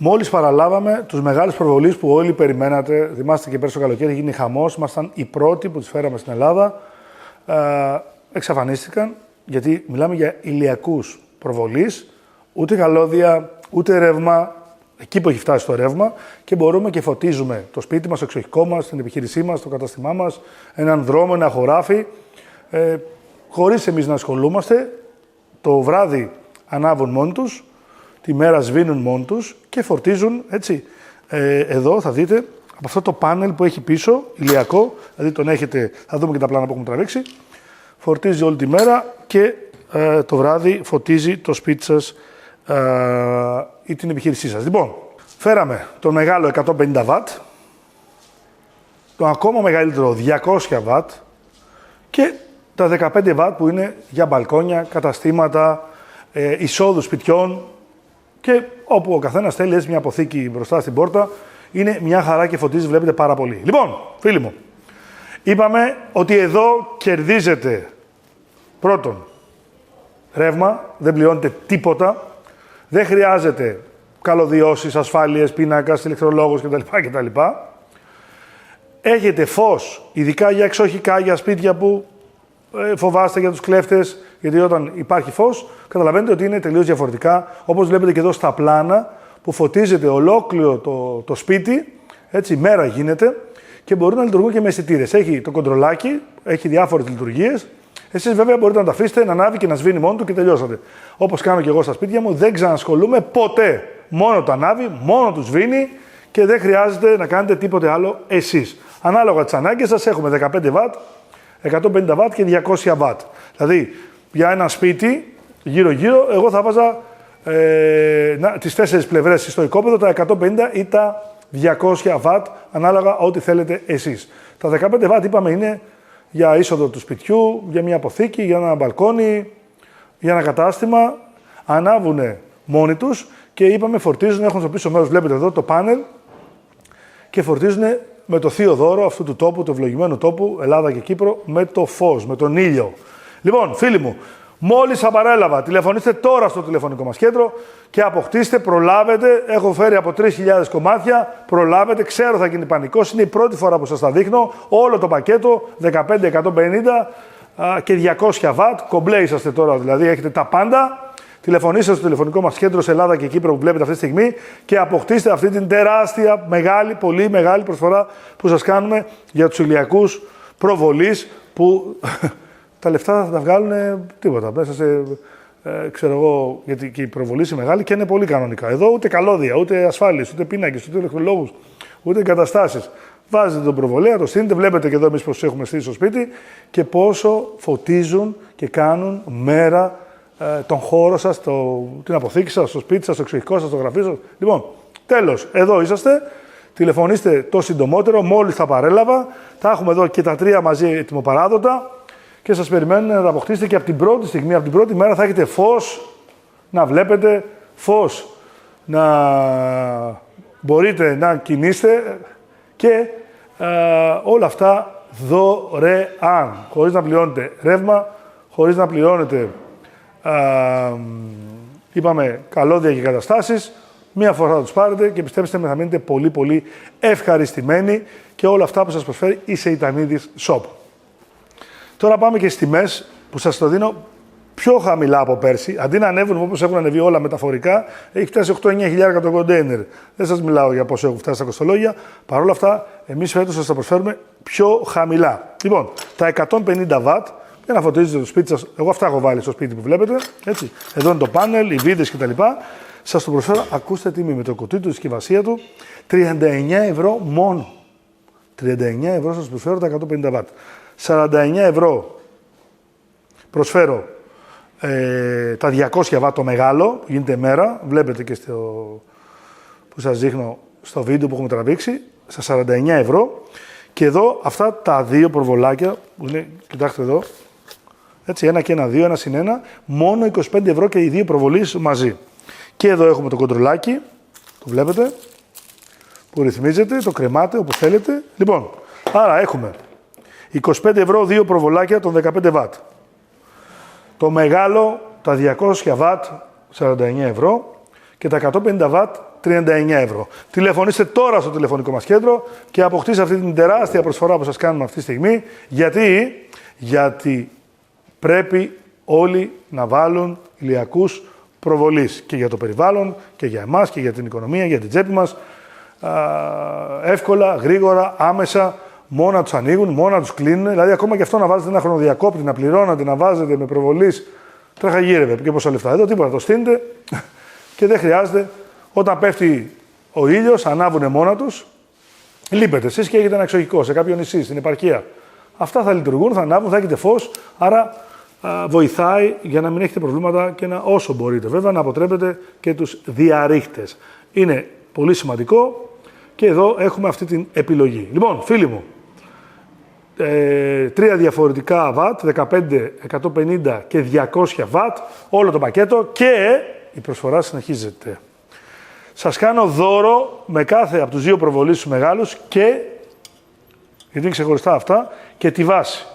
Μόλις παραλάβαμε τους μεγάλους προβολείς που όλοι περιμένατε. Θυμάστε και πέρσι το καλοκαίρι γίνει χαμός. Ήμασταν οι πρώτοι που τους φέραμε στην Ελλάδα. Εξαφανίστηκαν γιατί μιλάμε για ηλιακούς προβολείς. Ούτε καλώδια, ούτε ρεύμα. Εκεί που έχει φτάσει το ρεύμα και μπορούμε και φωτίζουμε το σπίτι μας, το εξοχικό μας, την επιχείρησή μας, το καταστημά μας, έναν δρόμο, ένα χωράφι. Χωρίς εμείς να ασχολούμαστε, το βράδυ ανάβουν μόνοι τους, τη μέρα σβήνουν μόνοι τους και φορτίζουν, έτσι. Εδώ θα δείτε, από αυτό το πάνελ που έχει πίσω, ηλιακό, δηλαδή τον έχετε, θα δούμε και τα πλάνα που έχουμε τραβήξει, φορτίζει όλη τη μέρα και το βράδυ φωτίζει το σπίτι σας ή την επιχείρησή σας. Λοιπόν, φέραμε το μεγάλο 150 W, το ακόμα μεγαλύτερο 200 W και τα 15 W που είναι για μπαλκόνια, καταστήματα, εισόδου σπιτιών και όπου ο καθένας θέλει έτσι μια αποθήκη μπροστά στην πόρτα. Είναι μια χαρά και φωτίζει, βλέπετε πάρα πολύ. Λοιπόν, φίλοι μου, είπαμε ότι εδώ κερδίζετε πρώτον ρεύμα, δεν πληρώνετε τίποτα, δεν χρειάζεται καλωδιώσεις, ασφάλειες, πίνακας, ηλεκτρολόγος κτλ. Έχετε φως, ειδικά για εξοχικά, για σπίτια που φοβάστε για τους κλέφτες, γιατί όταν υπάρχει φως, καταλαβαίνετε ότι είναι τελείως διαφορετικά, όπως βλέπετε και εδώ στα πλάνα, που φωτίζεται ολόκληρο το σπίτι, έτσι, μέρα γίνεται, και μπορούν να λειτουργούν και με αισθητήρες. Έχει το κοντρολάκι, έχει διάφορες λειτουργίες. Εσείς βέβαια μπορείτε να τα αφήσετε να ανάβει και να σβήνει μόνο του και τελειώσατε. Όπως κάνω και εγώ στα σπίτια μου, δεν ξανασχολούμαι ποτέ. Μόνο το ανάβει, μόνο του σβήνει και δεν χρειάζεται να κάνετε τίποτε άλλο εσείς. Ανάλογα τις ανάγκες σας έχουμε 15 W, 150 W και 200 W. Δηλαδή, για ένα σπίτι, γύρω-γύρω, εγώ θα βάζα τις 4 πλευρές στο οικόπεδο, τα 150 ή τα 200 W, ανάλογα ό,τι θέλετε εσείς. Τα 15 W είπαμε είναι για είσοδο του σπιτιού, για μια αποθήκη, για ένα μπαλκόνι, για ένα κατάστημα. Ανάβουνε μόνοι τους και είπαμε φορτίζουν, έχουν στο πίσω μέρος, βλέπετε εδώ το πάνελ και φορτίζουν με το θείο δώρο αυτού του τόπου, του ευλογημένου τόπου, Ελλάδα και Κύπρο, με το φως, με τον ήλιο. Λοιπόν, φίλοι μου, μόλις θα παρέλαβα, τηλεφωνήστε τώρα στο τηλεφωνικό μας κέντρο και αποκτήστε, προλάβετε. Έχω φέρει από 3.000 κομμάτια, προλάβετε. Ξέρω θα γίνει πανικός, είναι η πρώτη φορά που σας τα δείχνω. Όλο το πακέτο, 15, 150 και 200 W. Κομπλέ είσαστε τώρα, δηλαδή έχετε τα πάντα. Τηλεφωνήστε στο τηλεφωνικό μας κέντρο σε Ελλάδα και Κύπρο που βλέπετε αυτή τη στιγμή και αποκτήστε αυτή την τεράστια, μεγάλη, πολύ μεγάλη προσφορά που σας κάνουμε για τους ηλιακούς προβολείς που τα λεφτά θα τα βγάλουν τίποτα. Μέσα σε, ξέρω εγώ, γιατί και η προβολή είναι μεγάλη και είναι πολύ κανονικά. Εδώ ούτε καλώδια, ούτε ασφάλειες, ούτε πίνακες, ούτε ηλεκτρολόγους, ούτε εγκαταστάσεις. Βάζετε τον προβολέα, το στείνετε, βλέπετε και εδώ εμείς πώς έχουμε στήσει στο σπίτι και πόσο φωτίζουν και κάνουν μέρα τον χώρο σας, την αποθήκη σας, το σπίτι σας, το εξοχικό σας, το γραφείο σας. Λοιπόν, τέλος, εδώ είσαστε. Τηλεφωνήστε το συντομότερο, μόλις θα παρέλαβα. Θα έχουμε εδώ και τα 3 μαζί ετοιμοπαράδοτα και σας περιμένουν να τα αποκτήσετε και από την πρώτη στιγμή, από την πρώτη μέρα θα έχετε φως να βλέπετε, φως να μπορείτε να κινείστε και όλα αυτά δωρεάν, χωρίς να πληρώνετε ρεύμα, χωρίς να πληρώνετε είπαμε καλώδια και καταστάσεις. Μία φορά θα τους πάρετε και πιστέψτε με θα μείνετε πολύ πολύ ευχαριστημένοι και όλα αυτά που σας προσφέρει η Σεϊτανίδης Shop. Τώρα πάμε και στις τιμές που σας το δίνω πιο χαμηλά από πέρσι. Αντί να ανέβουν όπως έχουν ανεβεί όλα μεταφορικά, έχει φτάσει 8-9 χιλιάρικα το κοντέινερ. Δεν σας μιλάω για πόσο έχουν φτάσει τα κοστολόγια. Παρ' όλα αυτά, εμείς φέτος σας τα προσφέρουμε πιο χαμηλά. Λοιπόν, τα 150 W για να φωτίζετε το σπίτι σας. Εγώ αυτά έχω βάλει στο σπίτι που βλέπετε. Έτσι. Εδώ είναι το πάνελ, οι βίδες κτλ. Σας το προσφέρω, ακούστε τιμή με το κουτί του, τη συσκευασία του, 39 ευρώ μόνο. 39 ευρώ σας προσφέρω τα 150 W. 49 ευρώ προσφέρω τα 200 W το μεγάλο, που γίνεται μέρα. Βλέπετε και που σας δείχνω στο βίντεο που έχουμε τραβήξει, στα 49 ευρώ. Και εδώ αυτά τα 2 προβολάκια, που είναι, κοιτάξτε εδώ, έτσι, 1 και 1, 2, 1 συν 1, μόνο 25 ευρώ και οι 2 προβολείς μαζί. Και εδώ έχουμε το κοντρολάκι, το βλέπετε, που ρυθμίζεται, το κρεμάτε όπως θέλετε. Λοιπόν, άρα έχουμε 25 ευρώ 2 προβολάκια των 15 W. Το μεγάλο, τα 200 W, 49 ευρώ. Και τα 150 W, 39 ευρώ. Τηλεφωνήστε τώρα στο τηλεφωνικό μας κέντρο και αποκτήστε αυτή την τεράστια προσφορά που σας κάνουμε αυτή τη στιγμή. Γιατί πρέπει όλοι να βάλουν ηλιακούς προβολής και για το περιβάλλον και για εμάς και για την οικονομία, για την τσέπη μας. Εύκολα, γρήγορα, άμεσα, μόνα τους ανοίγουν, μόνα τους κλείνουν. Δηλαδή, ακόμα και αυτό να βάζετε ένα χρονοδιακόπτη, να πληρώνετε, να βάζετε με προβολής. Τρέχα γύρευε και πόσα λεφτά. Εδώ τίποτα, το στείνετε και δεν χρειάζεται. Όταν πέφτει ο ήλιος, ανάβουνε μόνα τους. Λείπετε εσείς και έχετε ένα εξοχικό σε κάποιο νησί, στην επαρχία. Αυτά θα λειτουργούν, θα ανάβουν, θα έχετε φως. Άρα βοηθάει για να μην έχετε προβλήματα και να, όσο μπορείτε βέβαια, να αποτρέπετε και τους διαρρήχτες. Είναι πολύ σημαντικό και εδώ έχουμε αυτή την επιλογή. Λοιπόν, φίλοι μου, 3 διαφορετικά βατ, 15, 150 και 200 βατ, όλο το πακέτο και η προσφορά συνεχίζεται. Σας κάνω δώρο με κάθε από τους 2 προβολείς τους μεγάλους και, γιατί είναι ξεχωριστά αυτά, και τη βάση.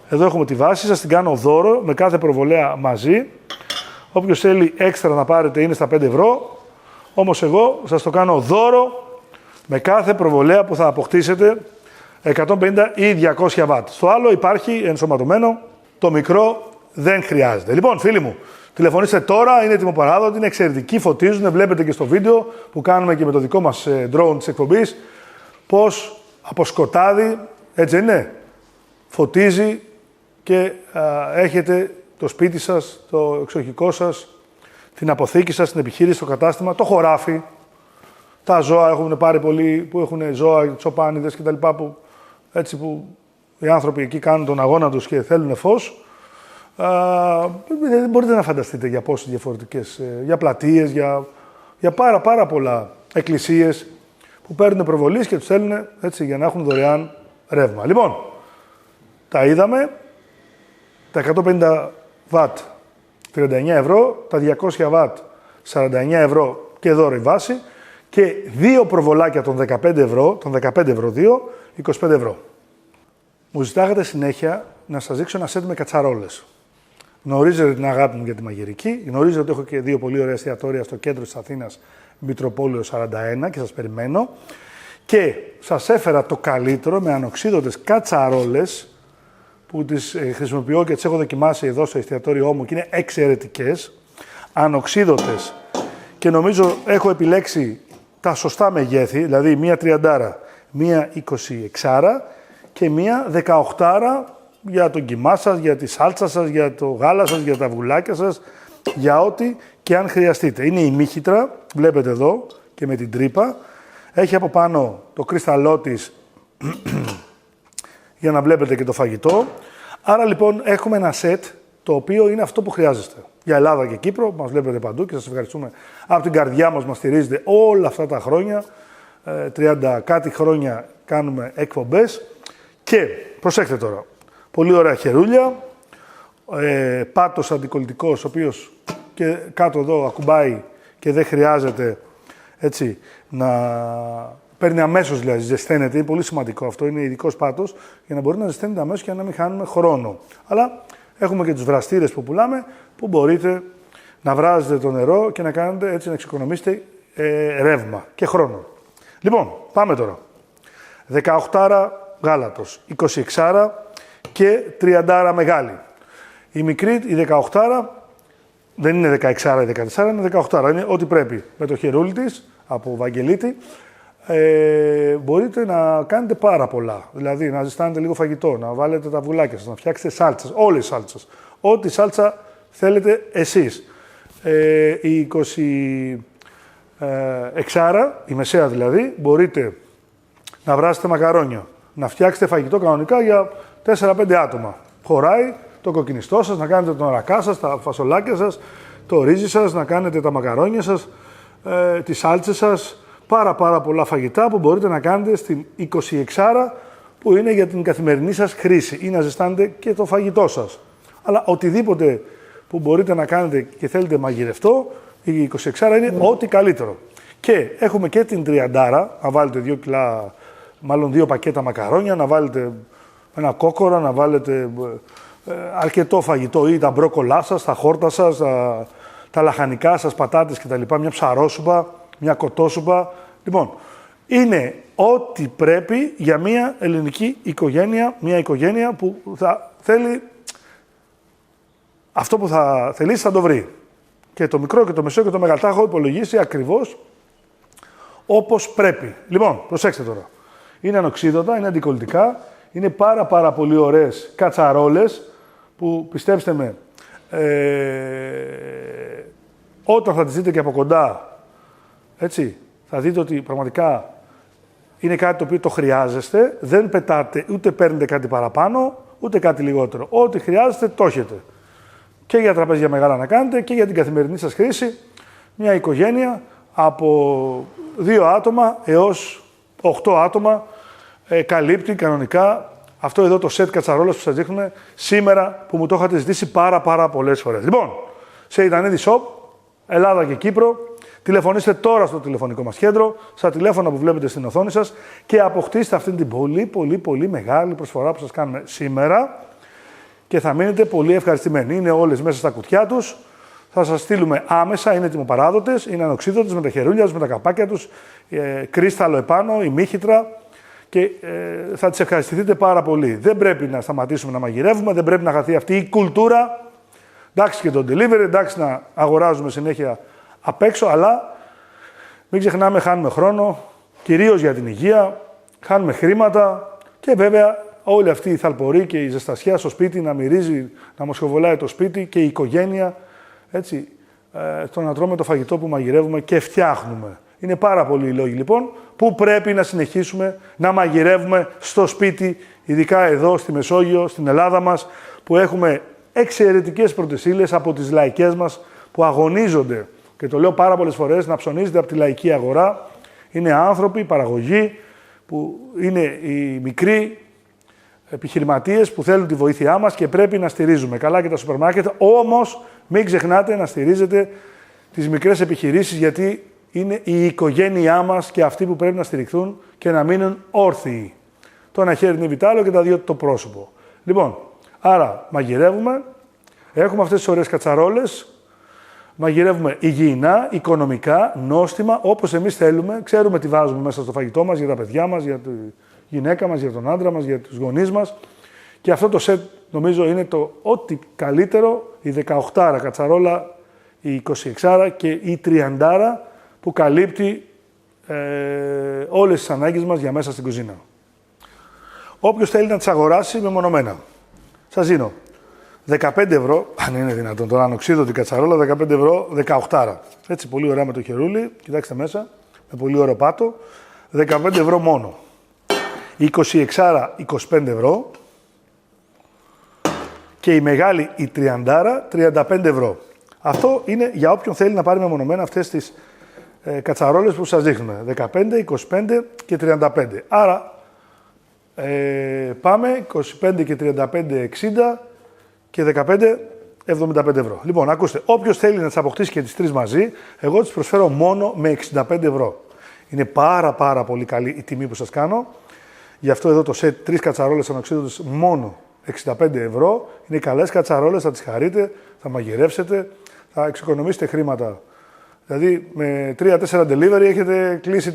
Εδώ έχουμε τη βάση, σας την κάνω δώρο με κάθε προβολέα μαζί. Όποιος θέλει έξτρα να πάρετε είναι στα 5 ευρώ. Όμως εγώ σας το κάνω δώρο με κάθε προβολέα που θα αποκτήσετε 150 ή 200 βατ. Στο άλλο υπάρχει ενσωματωμένο, το μικρό δεν χρειάζεται. Λοιπόν, φίλοι μου, τηλεφωνήστε τώρα, είναι τιμοπαράδοτη, είναι εξαιρετική, φωτίζουν, βλέπετε και στο βίντεο που κάνουμε και με το δικό μας drone της εκπομπής, πώς από σκοτάδι, έτσι είναι, φωτίζει και έχετε το σπίτι σας, το εξοχικό σας, την αποθήκη σας, την επιχείρηση, το κατάστημα, το χωράφι, τα ζώα, έχουν πάρει πολλοί που έχουν ζώα, τσοπάνιδες κτλ. Που οι άνθρωποι εκεί κάνουν τον αγώνα τους και θέλουν φως. Δεν μπορείτε να φανταστείτε για πόσες διαφορετικές, για πλατείες, για πάρα πολλά εκκλησίες που παίρνουν προβολής και τους θέλουν έτσι για να έχουν δωρεάν ρεύμα. Λοιπόν, τα είδαμε, τα 150 βατ 39 ευρώ, τα 200 βατ 49 ευρώ και δώρο η βάση και 2 προβολάκια των 15 ευρώ, 2, 25 ευρώ. Μου ζητάγατε συνέχεια να σας δείξω ένα σετ με κατσαρόλες. Γνωρίζετε την αγάπη μου για τη μαγειρική, γνωρίζετε ότι έχω και 2 πολύ ωραία εστιατόρια στο κέντρο της Αθήνας, Μητροπόλειο 41 και σας περιμένω. Και σας έφερα το καλύτερο με ανοξίδωτες κατσαρόλες που τις χρησιμοποιώ και τις έχω δοκιμάσει εδώ στο εστιατόριό μου και είναι εξαιρετικές. Ανοξίδωτες και νομίζω έχω επιλέξει τα σωστά μεγέθη, δηλαδή μία 30, μία 26 και μία 18 για τον κιμά σας, για τη σάλτσα σας, για το γάλα σας, για τα βουλάκια σας, για ό,τι και αν χρειαστείτε. Είναι η μύχητρα, βλέπετε εδώ και με την τρύπα. Έχει από πάνω το κρυσταλλό της για να βλέπετε και το φαγητό. Άρα λοιπόν έχουμε ένα σετ το οποίο είναι αυτό που χρειάζεστε. Για Ελλάδα και Κύπρο, μας βλέπετε παντού και σας ευχαριστούμε από την καρδιά μας στηρίζετε όλα αυτά τα χρόνια. 30 κάτι χρόνια κάνουμε εκπομπές. Και προσέξτε τώρα, πολύ ωραία χερούλια, πάτος αντικολλητικός, ο οποίος και κάτω εδώ ακουμπάει και δεν χρειάζεται έτσι να παίρνει αμέσως, δηλαδή ζεσταίνεται. Είναι πολύ σημαντικό αυτό, είναι ειδικός πάτος για να μπορεί να ζεσταίνεται αμέσως και να μην χάνουμε χρόνο. Αλλά έχουμε και τους βραστήρες που πουλάμε, που μπορείτε να βράζετε το νερό και να κάνετε έτσι να εξοικονομήσετε ρεύμα και χρόνο. Λοιπόν, πάμε τώρα. 18 γάλατος, 26 και 30 μεγάλη. Η μικρή, η 18 δεν είναι 16 ή 14, είναι 18. Είναι ό,τι πρέπει. Με το χερούλι της, από Βαγγελίτη, μπορείτε να κάνετε πάρα πολλά. Δηλαδή, να ζεστάνετε λίγο φαγητό, να βάλετε τα βουλάκια σας, να φτιάξετε σάλτσες, όλες τις σάλτσες. Ό,τι σάλτσα θέλετε εσείς. Η 26, η μεσαία δηλαδή, μπορείτε να βράσετε μακαρόνια, να φτιάξετε φαγητό κανονικά για 4-5 άτομα. Χωράει το κοκκινιστό σας, να κάνετε τον αρακά σας, τα φασολάκια σας, το ρύζι σας, να κάνετε τα μακαρόνια σας, τις σάλτσες σας, πάρα πολλά φαγητά που μπορείτε να κάνετε στην 26 που είναι για την καθημερινή σας χρήση ή να ζεστάνετε και το φαγητό σας. Αλλά οτιδήποτε που μπορείτε να κάνετε και θέλετε μαγειρευτό, η 26 είναι ό,τι καλύτερο. Και έχουμε και την 30, να βάλετε 2 κιλά, μάλλον 2 πακέτα μακαρόνια, να βάλετε ένα κόκορα, να βάλετε αρκετό φαγητό ή τα μπρόκολά σας, τα χόρτα σας, τα λαχανικά σας, πατάτες κτλ. Μια ψαρόσουπα, μια κοτόσουπα. Λοιπόν, είναι ό,τι πρέπει για μια ελληνική οικογένεια, μια οικογένεια που θα θέλει αυτό που θα θελήσει θα το βρει. Και το μικρό και το μεσαίο και το μεγάλο τα έχω υπολογίσει ακριβώς όπως πρέπει. Λοιπόν, προσέξτε τώρα. Είναι ανοξίδωτα, είναι αντικολλητικά, είναι πάρα πολύ ωραίες κατσαρόλες που πιστέψτε με, όταν θα τις δείτε και από κοντά, έτσι, θα δείτε ότι πραγματικά είναι κάτι το οποίο το χρειάζεστε, δεν πετάτε ούτε παίρνετε κάτι παραπάνω, ούτε κάτι λιγότερο. Ό,τι χρειάζεστε το έχετε. Και για τραπέζια μεγάλα να κάνετε και για την καθημερινή σας χρήση, μια οικογένεια από 2 άτομα έως 8 άτομα καλύπτει κανονικά αυτό εδώ το σετ κατσαρόλας που σας δείχνουμε σήμερα που μου το είχατε ζητήσει πάρα πολλές φορές. Λοιπόν, σε Ιτανίδη Shop, Ελλάδα και Κύπρο, τηλεφωνήστε τώρα στο τηλεφωνικό μας κέντρο, στα τηλέφωνα που βλέπετε στην οθόνη σας και αποκτήστε αυτή την πολύ μεγάλη προσφορά που σας κάνουμε σήμερα και θα μείνετε πολύ ευχαριστημένοι. Είναι όλες μέσα στα κουτιά τους. Θα σας στείλουμε άμεσα, είναι ετοιμοπαράδοτες, είναι ανοξίδωτες με τα χερούλια τους, με τα καπάκια τους, κρίσταλο επάνω, ημίχυτρα και θα τις ευχαριστηθείτε πάρα πολύ. Δεν πρέπει να σταματήσουμε να μαγειρεύουμε, δεν πρέπει να χαθεί αυτή η κουλτούρα. Εντάξει και το delivery, εντάξει να αγοράζουμε συνέχεια απ' έξω, αλλά μην ξεχνάμε, χάνουμε χρόνο, κυρίως για την υγεία, χάνουμε χρήματα και βέβαια όλη αυτή η θαλπορή και η ζεστασιά στο σπίτι να μυρίζει, να μοσχοβολάει το σπίτι και η οικογένεια, έτσι, το να τρώμε το φαγητό που μαγειρεύουμε και φτιάχνουμε. Είναι πάρα πολλοί οι λόγοι λοιπόν που πρέπει να συνεχίσουμε να μαγειρεύουμε στο σπίτι, ειδικά εδώ στη Μεσόγειο, στην Ελλάδα μας, που έχουμε εξαιρετικές πρωτεσίλες από τις λαϊκές μας που αγωνίζονται, και το λέω πάρα πολλές φορές, να ψωνίζετε από τη λαϊκή αγορά. Είναι άνθρωποι, παραγωγοί, που είναι οι μικροί επιχειρηματίες που θέλουν τη βοήθειά μας και πρέπει να στηρίζουμε. Καλά και τα σούπερ μάρκετ, όμως μην ξεχνάτε να στηρίζετε τις μικρές επιχειρήσεις, γιατί είναι η οικογένειά μας και αυτοί που πρέπει να στηριχθούν και να μείνουν όρθιοι. Το ένα χέρι είναι βιτάλο και τα δύο το πρόσωπο. Λοιπόν, άρα μαγειρεύουμε, έχουμε αυτές τις ωραίες κατσαρόλες, μαγειρεύουμε υγιεινά, οικονομικά, νόστιμα, όπως εμείς θέλουμε. Ξέρουμε τι βάζουμε μέσα στο φαγητό μας, για τα παιδιά μας, για τη γυναίκα μας, για τον άντρα μας, για τους γονείς μας. Και αυτό το σετ νομίζω είναι το ό,τι καλύτερο, η 18άρα κατσαρόλα, η 26άρα και η 30άρα που καλύπτει όλες τις ανάγκες μας για μέσα στην κουζίνα. Όποιος θέλει να τις αγοράσει μεμονωμένα, σας δίνω 15 ευρώ, αν είναι δυνατόν τώρα, ανοξίδωτη κατσαρόλα, 15 ευρώ, 18άρα. Έτσι, πολύ ωραία με το χερούλι, κοιτάξτε μέσα, με πολύ ωραίο πάτο, 15 ευρώ μόνο. Η 26άρα, 25 ευρώ και η μεγάλη, η 30άρα, 35 ευρώ. Αυτό είναι για όποιον θέλει να πάρει μεμονωμένα αυτές τις κατσαρόλες που σας δείχνουμε, 15, 25 και 35. Άρα, πάμε 25 και 35, 60 και 15, 75 ευρώ. Λοιπόν, ακούστε, όποιος θέλει να τις αποκτήσει και τις τρεις μαζί, εγώ τις προσφέρω μόνο με 65 ευρώ. Είναι πάρα πολύ καλή η τιμή που σας κάνω. Γι' αυτό εδώ το σετ 3 κατσαρόλες ανοξίδωτες μόνο 65 ευρώ. Είναι καλές κατσαρόλες, θα τις χαρείτε, θα μαγειρεύσετε, θα εξοικονομήσετε χρήματα. Δηλαδή με 3-4 delivery έχετε κλείσει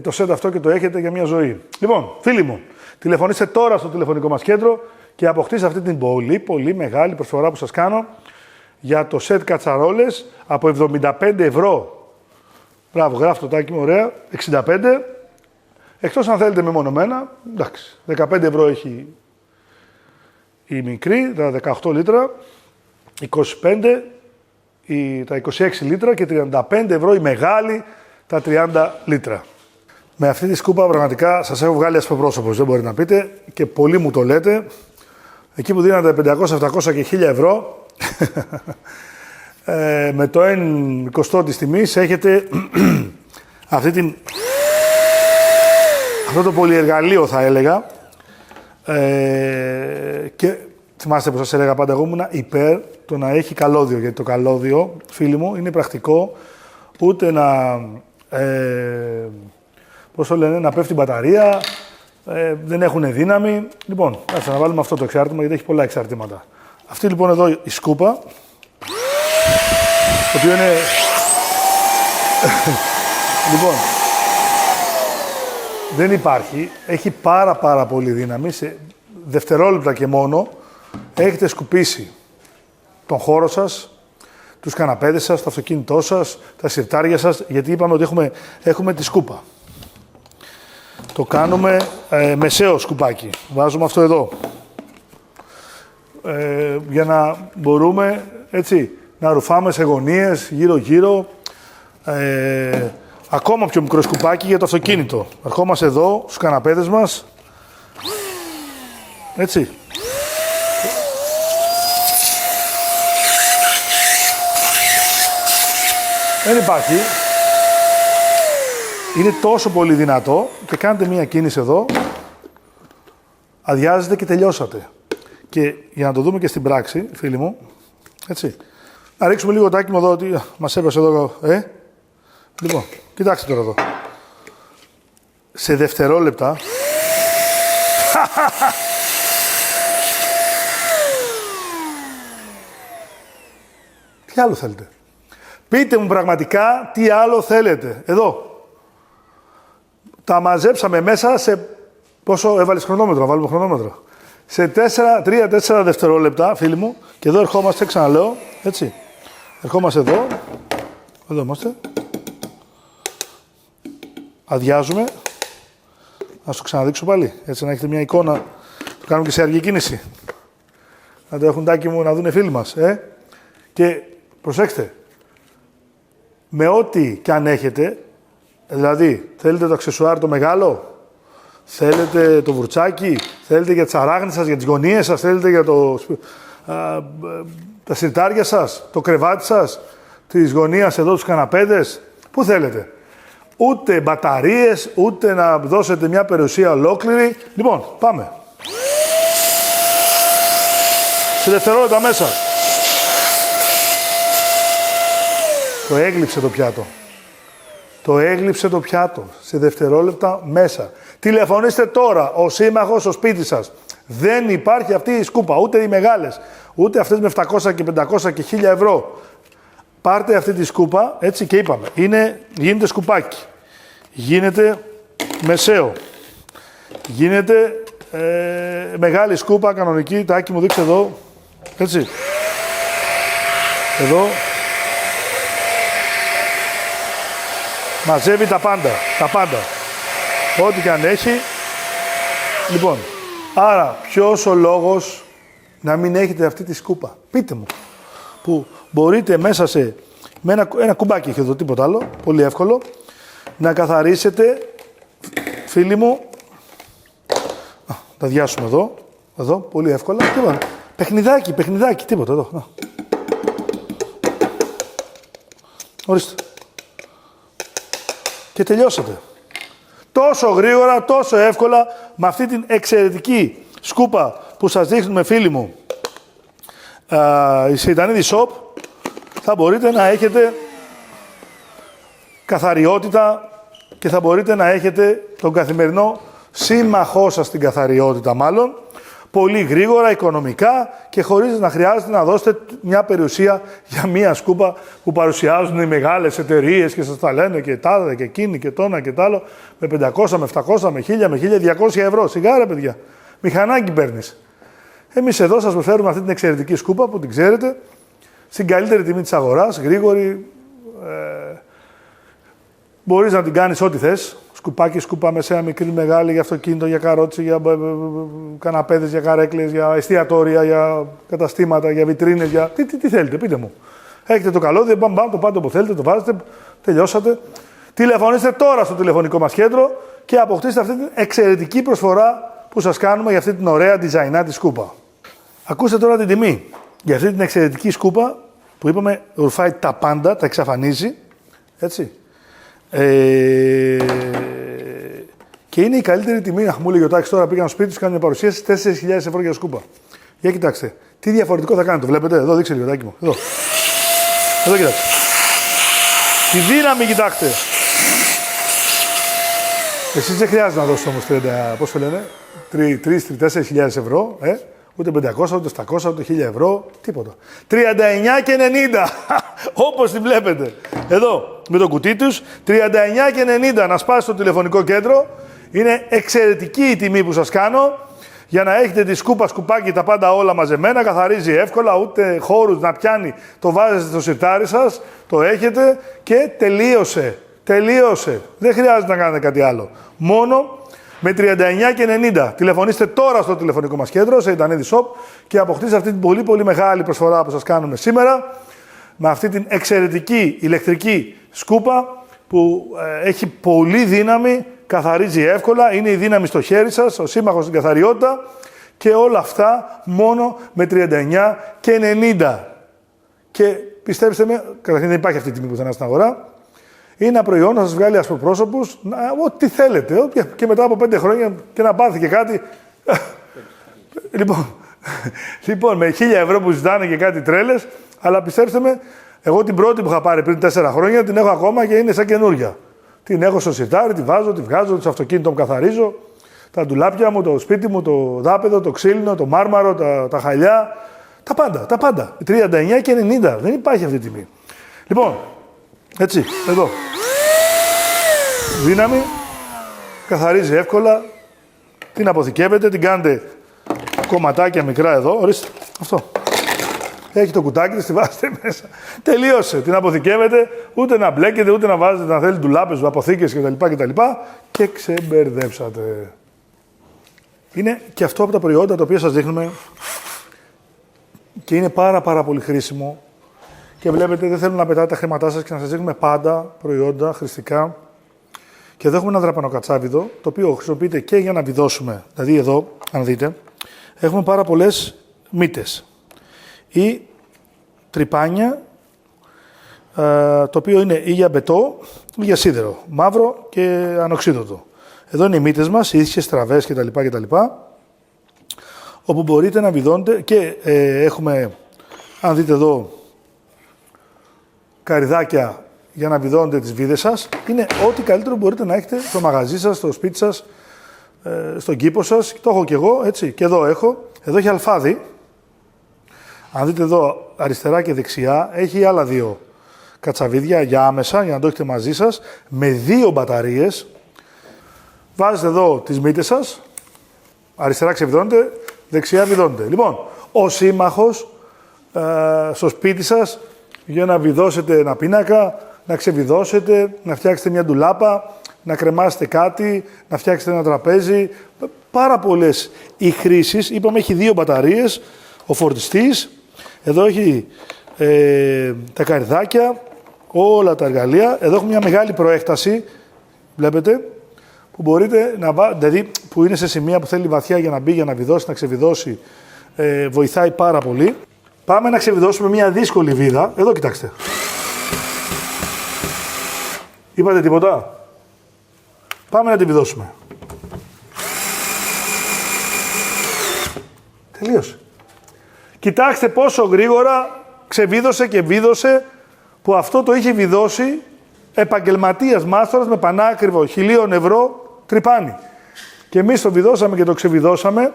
το σετ αυτό και το έχετε για μια ζωή. Λοιπόν, φίλοι μου, τηλεφωνήστε τώρα στο τηλεφωνικό μας κέντρο και αποκτήστε αυτή την πολύ μεγάλη προσφορά που σας κάνω για το σετ κατσαρόλες από 75 ευρώ. Μπράβο, γράφω το τάκι μου, ωραία, 65. Εκτός αν θέλετε μεμονωμένα, εντάξει, 15 ευρώ έχει η μικρή, τα 18 λίτρα, 25 τα 26 λίτρα και 35 ευρώ η μεγάλη, τα 30 λίτρα. Με αυτή τη σκούπα πραγματικά σας έχω βγάλει ασπροπρόσωπος, δεν μπορείτε να πείτε, και πολλοί μου το λέτε. Εκεί που δίνατε 500, 700 και 1000 ευρώ, με το 1/20 της τιμής έχετε αυτό το πολυεργαλείο, θα έλεγα. Και θυμάστε που σας έλεγα πάντα, εγώ ήμουν υπέρ το να έχει καλώδιο, γιατί το καλώδιο, φίλοι μου, είναι πρακτικό, ούτε να, πώς το λένε, να πέφτει η μπαταρία, δεν έχουν δύναμη. Λοιπόν, κάτσε να βάλουμε αυτό το εξάρτημα, γιατί έχει πολλά εξαρτήματα. Αυτή λοιπόν εδώ η σκούπα, το οποίο είναι Λοιπόν, δεν υπάρχει. Έχει πάρα πολύ δύναμη. Σε δευτερόλεπτα και μόνο έχετε σκουπίσει τον χώρο σας, τους καναπέδες σας, το αυτοκίνητό σας, τα σιρτάρια σας, γιατί είπαμε ότι έχουμε τη σκούπα. Το κάνουμε μεσαίο σκουπάκι. Βάζουμε αυτό εδώ. Για να μπορούμε, έτσι, να ρουφάμε σε γωνίες, γύρω-γύρω. Ακόμα πιο μικρό σκουπάκι για το αυτοκίνητο. Ερχόμαστε εδώ, στους καναπέδες μας. Έτσι. Δεν υπάρχει. Είναι τόσο πολύ δυνατό και κάνετε μία κίνηση εδώ. Αδειάζετε και τελειώσατε. Και για να το δούμε και στην πράξη, φίλοι μου, έτσι. Να ρίξουμε λίγο το άκυμο εδώ, ότι μας έπεσε εδώ, Λοιπόν, κοιτάξτε τώρα εδώ. Σε δευτερόλεπτα... Τι άλλο θέλετε? Πείτε μου πραγματικά τι άλλο θέλετε. Εδώ. Τα μαζέψαμε μέσα σε... Πόσο έβαλες χρονόμετρο, να βάλουμε χρονόμετρο. Σε 3-4 δευτερόλεπτα, φίλοι μου, και εδώ ερχόμαστε, ξαναλέω, έτσι. Ερχόμαστε εδώ. Εδώ είμαστε. Αδειάζουμε. Ας το ξαναδείξω πάλι, έτσι να έχετε μια εικόνα. Το κάνουμε και σε αργή κίνηση. Να το έχουν τάκι μου να δουν οι φίλοι μας. Και προσέξτε, με ό,τι κι αν έχετε, δηλαδή θέλετε το αξεσουάρ το μεγάλο, θέλετε το βουρτσάκι, θέλετε για τις αράχνες σας, για τις γωνίες σας, θέλετε για τα σιρτάρια σας, το κρεβάτι σας, τις γωνίες εδώ, τους καναπέδες, πού θέλετε. Ούτε μπαταρίες, ούτε να δώσετε μια περιουσία ολόκληρη. Λοιπόν, πάμε. Σε δευτερόλεπτα μέσα. Το έγλειψε το πιάτο. Το έγλειψε το πιάτο. Σε δευτερόλεπτα μέσα. Τηλεφωνήστε τώρα, ο σύμμαχος στο σπίτι σας. Δεν υπάρχει αυτή η σκούπα, ούτε οι μεγάλες, ούτε αυτές με 700 και 500 και 1000 ευρώ. Πάρτε αυτή τη σκούπα, έτσι και είπαμε. Γίνεται σκουπάκι. Γίνεται μεσαίο. Γίνεται μεγάλη σκούπα, κανονική. Τάκι μου δείξτε εδώ. Έτσι. Εδώ. Μαζεύει τα πάντα. Τα πάντα. Ό,τι και αν έχει. Λοιπόν, άρα ποιος ο λόγος να μην έχετε αυτή τη σκούπα? Πείτε μου. Που μπορείτε μέσα με ένα κουμπάκι έχει εδώ, τίποτα άλλο. Πολύ εύκολο. Να καθαρίσετε, φίλοι μου. Τα διάσουμε εδώ. Εδώ, πολύ εύκολα. Τίποτα. Παιχνιδάκι, τίποτα εδώ. Ορίστε. Και τελειώσατε. Τόσο γρήγορα, τόσο εύκολα, με αυτή την εξαιρετική σκούπα που σας δείχνουμε, φίλοι μου, η Σεϊτανίδη Shop, θα μπορείτε να έχετε καθαριότητα και θα μπορείτε να έχετε τον καθημερινό σύμμαχό σας στην καθαριότητα μάλλον, πολύ γρήγορα, οικονομικά και χωρίς να χρειάζεται να δώσετε μια περιουσία για μια σκούπα που παρουσιάζουν οι μεγάλες εταιρείες και σας τα λένε και τάδε και εκείνη και τόνα και τ' άλλο με 500, με 700, με 1000, με 1200 ευρώ. Σιγά ρε παιδιά, μηχανάκι παίρνεις. Εμείς εδώ σας προσφέρουμε αυτή την εξαιρετική σκούπα που την ξέρετε, στην καλύτερη τιμή της αγοράς, γρήγορη, μπορείς να την κάνεις ό,τι θες. Σκουπάκι, σκούπα, μεσαία, μικρή, μεγάλη, για αυτοκίνητο, για καρότσι, για καναπέδες, για καρέκλες, για εστιατόρια, για καταστήματα, για βιτρίνες, για... Τι θέλετε, πείτε μου. Έχετε το καλώδιο, το πάτε όπου θέλετε, το βάζετε, τελειώσατε. Τηλεφωνήστε τώρα στο τηλεφωνικό μας κέντρο και αποκτήστε αυτή την εξαιρετική προσφορά που σας κάνουμε για αυτή την ωραία designaτη σκούπα. Ακούστε τώρα την τιμή. Για αυτή την εξαιρετική σκούπα που είπαμε ρουφάει τα πάντα, τα εξαφανίζει, έτσι. Και είναι η καλύτερη τιμή. Αχ, μου λέει ο Τάκης τώρα πήγαν στο σπίτι του, κάνουν μια παρουσίαση 4.000 ευρώ για σκούπα. Για κοιτάξτε, τι διαφορετικό θα κάνετε, το βλέπετε, εδώ δείξτε λίγο Τάκη μου. Εδώ κοιτάξτε. Τη δύναμη κοιτάξτε. Εσείς δεν χρειάζεται να δώσετε όμως 3.000-4.000 ευρώ, ούτε 500, ούτε 700, ούτε 1.000 ευρώ, τίποτα. 39 και 90, όπως τη βλέπετε. Εδώ, με το κουτί τους, 39,90 να σπάσει στο τηλεφωνικό κέντρο. Είναι εξαιρετική η τιμή που σας κάνω. Για να έχετε τη σκούπα, σκουπάκι, τα πάντα όλα μαζεμένα, καθαρίζει εύκολα, ούτε χώρους να πιάνει, το βάζετε στο σιρτάρι σας, το έχετε και τελείωσε. Τελείωσε. Δεν χρειάζεται να κάνετε κάτι άλλο. Μόνο με 39,90. Τηλεφωνήστε τώρα στο τηλεφωνικό μας κέντρο, σε Ιτανίδη Shop, και αποκτήστε αυτή την πολύ πολύ μεγάλη προσφορά που σας κάνουμε σήμερα, με αυτή την εξαιρετική ηλεκτρική σκούπα που έχει πολύ δύναμη, καθαρίζει εύκολα, είναι η δύναμη στο χέρι σας, ο σύμμαχος στην καθαριότητα, και όλα αυτά μόνο με 39,90. Και πιστέψτε με, καταρχήν δεν υπάρχει αυτή τη τιμή πουθενά στην αγορά. Είναι ένα προϊόν να σας βγάλει ασπροπρόσωπους, ό,τι θέλετε. Και μετά από 5 χρόνια και να πάθει και κάτι. Λοιπόν, με 1.000 ευρώ που ζητάνε και κάτι τρέλες, αλλά πιστέψτε με, εγώ την πρώτη που είχα πάρει πριν 4 χρόνια την έχω ακόμα και είναι σαν καινούρια. Την έχω στο σιρτάρι, τη βάζω, τη βγάζω, το αυτοκίνητο μου καθαρίζω, τα ντουλάπια μου, το σπίτι μου, το δάπεδο, το ξύλινο, το μάρμαρο, τα χαλιά. Τα πάντα, τα πάντα. 39,90. Δεν υπάρχει αυτή τη τιμή. Λοιπόν, έτσι, εδώ. Δύναμη, καθαρίζει εύκολα, την αποθηκεύετε, την κάνετε κομματάκια μικρά εδώ, ορίστε, αυτό. Έχει το κουτάκι της, τη βάζετε μέσα. Τελείωσε. Την αποθηκεύετε, ούτε να μπλέκετε, ούτε να βάζετε να θέλει ντουλάπες, αποθήκες κτλ. Και ξεμπερδέψατε. Είναι και αυτό από τα προϊόντα τα οποία σας δείχνουμε και είναι πάρα πολύ χρήσιμο. Και βλέπετε, δεν θέλουν να πετάτε τα χρήματά σας και να σας δείχνουμε πάντα προϊόντα χρηστικά. Και εδώ έχουμε ένα δραπανοκατσάβιδο, το οποίο χρησιμοποιείται και για να βιδώσουμε. Δηλαδή εδώ, αν δείτε, έχουμε πάρα πολλές μύτες ή τρυπάνια, το οποίο είναι ή για μπετό ή για σίδερο, μαύρο και ανοξίδωτο. Εδώ είναι οι μύτες μας, οι ίσχυες, τραβές κτλ. Όπου μπορείτε να βιδώνετε και έχουμε, αν δείτε εδώ, καρυδάκια για να βιδώνετε τις βίδες σας. Είναι ό,τι καλύτερο μπορείτε να έχετε στο μαγαζί σας, στο σπίτι σας, στον κήπο σας. Το έχω και εγώ, έτσι. Και εδώ έχω. Εδώ έχει αλφάδι. Αν δείτε εδώ αριστερά και δεξιά, έχει άλλα 2 κατσαβίδια για άμεσα, για να το έχετε μαζί σας, με 2 μπαταρίες. Βάζετε εδώ τις μύτες σας, αριστερά ξεβιδώνετε, δεξιά βιδώνετε. Λοιπόν, ο σύμμαχος στο σπίτι σας, για να βιδώσετε ένα πίνακα, να ξεβιδώσετε, να φτιάξετε μια ντουλάπα, να κρεμάσετε κάτι, να φτιάξετε ένα τραπέζι. Πάρα πολλές οι χρήσεις. Είπαμε, έχει 2 μπαταρίες, ο φορτιστής. Εδώ έχει τα καρυδάκια, όλα τα εργαλεία. Εδώ έχουμε μια μεγάλη προέκταση, βλέπετε, που μπορείτε να δηλαδή που είναι σε σημεία που θέλει βαθιά για να μπει, για να βιδώσει, να ξεβιδώσει. Βοηθάει πάρα πολύ. Πάμε να ξεβιδώσουμε μια δύσκολη βίδα. Εδώ κοιτάξτε. Είπατε τίποτα? Πάμε να τη βιδώσουμε. Τελείωσε. Κοιτάξτε πόσο γρήγορα ξεβίδωσε και βίδωσε, που αυτό το είχε βιδώσει επαγγελματίας μάστορας με πανάκριβο 1.000 ευρώ τρυπάνι. Και εμείς το βιδώσαμε και το ξεβιδώσαμε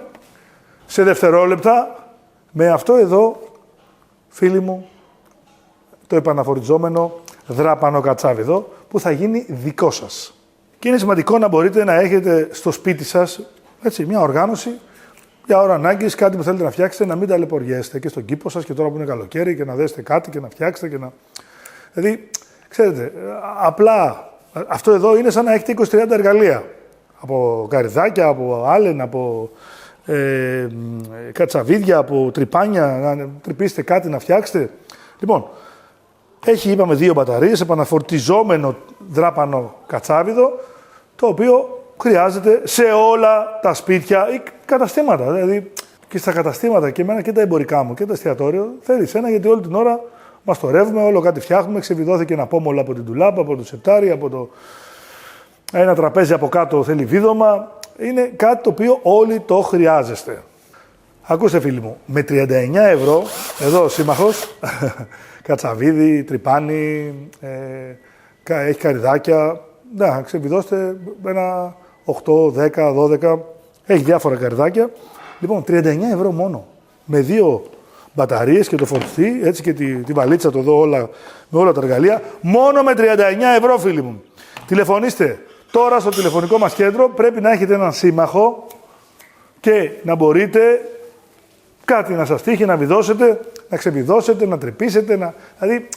σε δευτερόλεπτα με αυτό εδώ, φίλοι μου, το επαναφορτιζόμενο δραπανοκατσάβιδο που θα γίνει δικό σας. Και είναι σημαντικό να μπορείτε να έχετε στο σπίτι σας, έτσι, μια οργάνωση για ώρα ανάγκης, κάτι που θέλετε να φτιάξετε, να μην ταλαιπωριέστε και στον κήπο σας και τώρα που είναι καλοκαίρι και να δέσετε κάτι και να φτιάξετε και να... Δηλαδή, ξέρετε, απλά αυτό εδώ είναι σαν να έχετε 20-30 εργαλεία. Από καρυδάκια, από άλεν, από κατσαβίδια, από τρυπάνια, να τρυπήσετε κάτι, να φτιάξετε. Λοιπόν, έχει, είπαμε, 2 μπαταρίες, επαναφορτιζόμενο δράπανο κατσάβιδο, το οποίο χρειάζεται σε όλα τα σπίτια ή καταστήματα. Δηλαδή και στα καταστήματα και εμένα και τα εμπορικά μου και το εστιατόριο θέλεις ένα, γιατί όλη την ώρα μαστορεύουμε, όλο κάτι φτιάχνουμε. Ξεβιδώθηκε ένα πόμολο από την ντουλάπα, από το σεπτάρι, από το ένα τραπέζι από κάτω θέλει βίδωμα. Είναι κάτι το οποίο όλοι το χρειάζεστε. Ακούστε, φίλοι μου, με 39 ευρώ, εδώ ο σύμμαχος, κατσαβίδι, τρυπάνι, έχει καρυδάκια, να ξεβιδώστε ένα 8, 10, 12, έχει διάφορα καρυδάκια. Λοιπόν, 39 ευρώ μόνο, με 2 μπαταρίες και το φορτιστή, έτσι και τη βαλίτσα το εδώ με όλα τα εργαλεία. Μόνο με 39 ευρώ, φίλοι μου. Τηλεφωνήστε τώρα στο τηλεφωνικό μας κέντρο. Πρέπει να έχετε έναν σύμμαχο και να μπορείτε κάτι να σας τύχει, να βιδώσετε, να ξεβιδώσετε, να τρυπήσετε. Δηλαδή,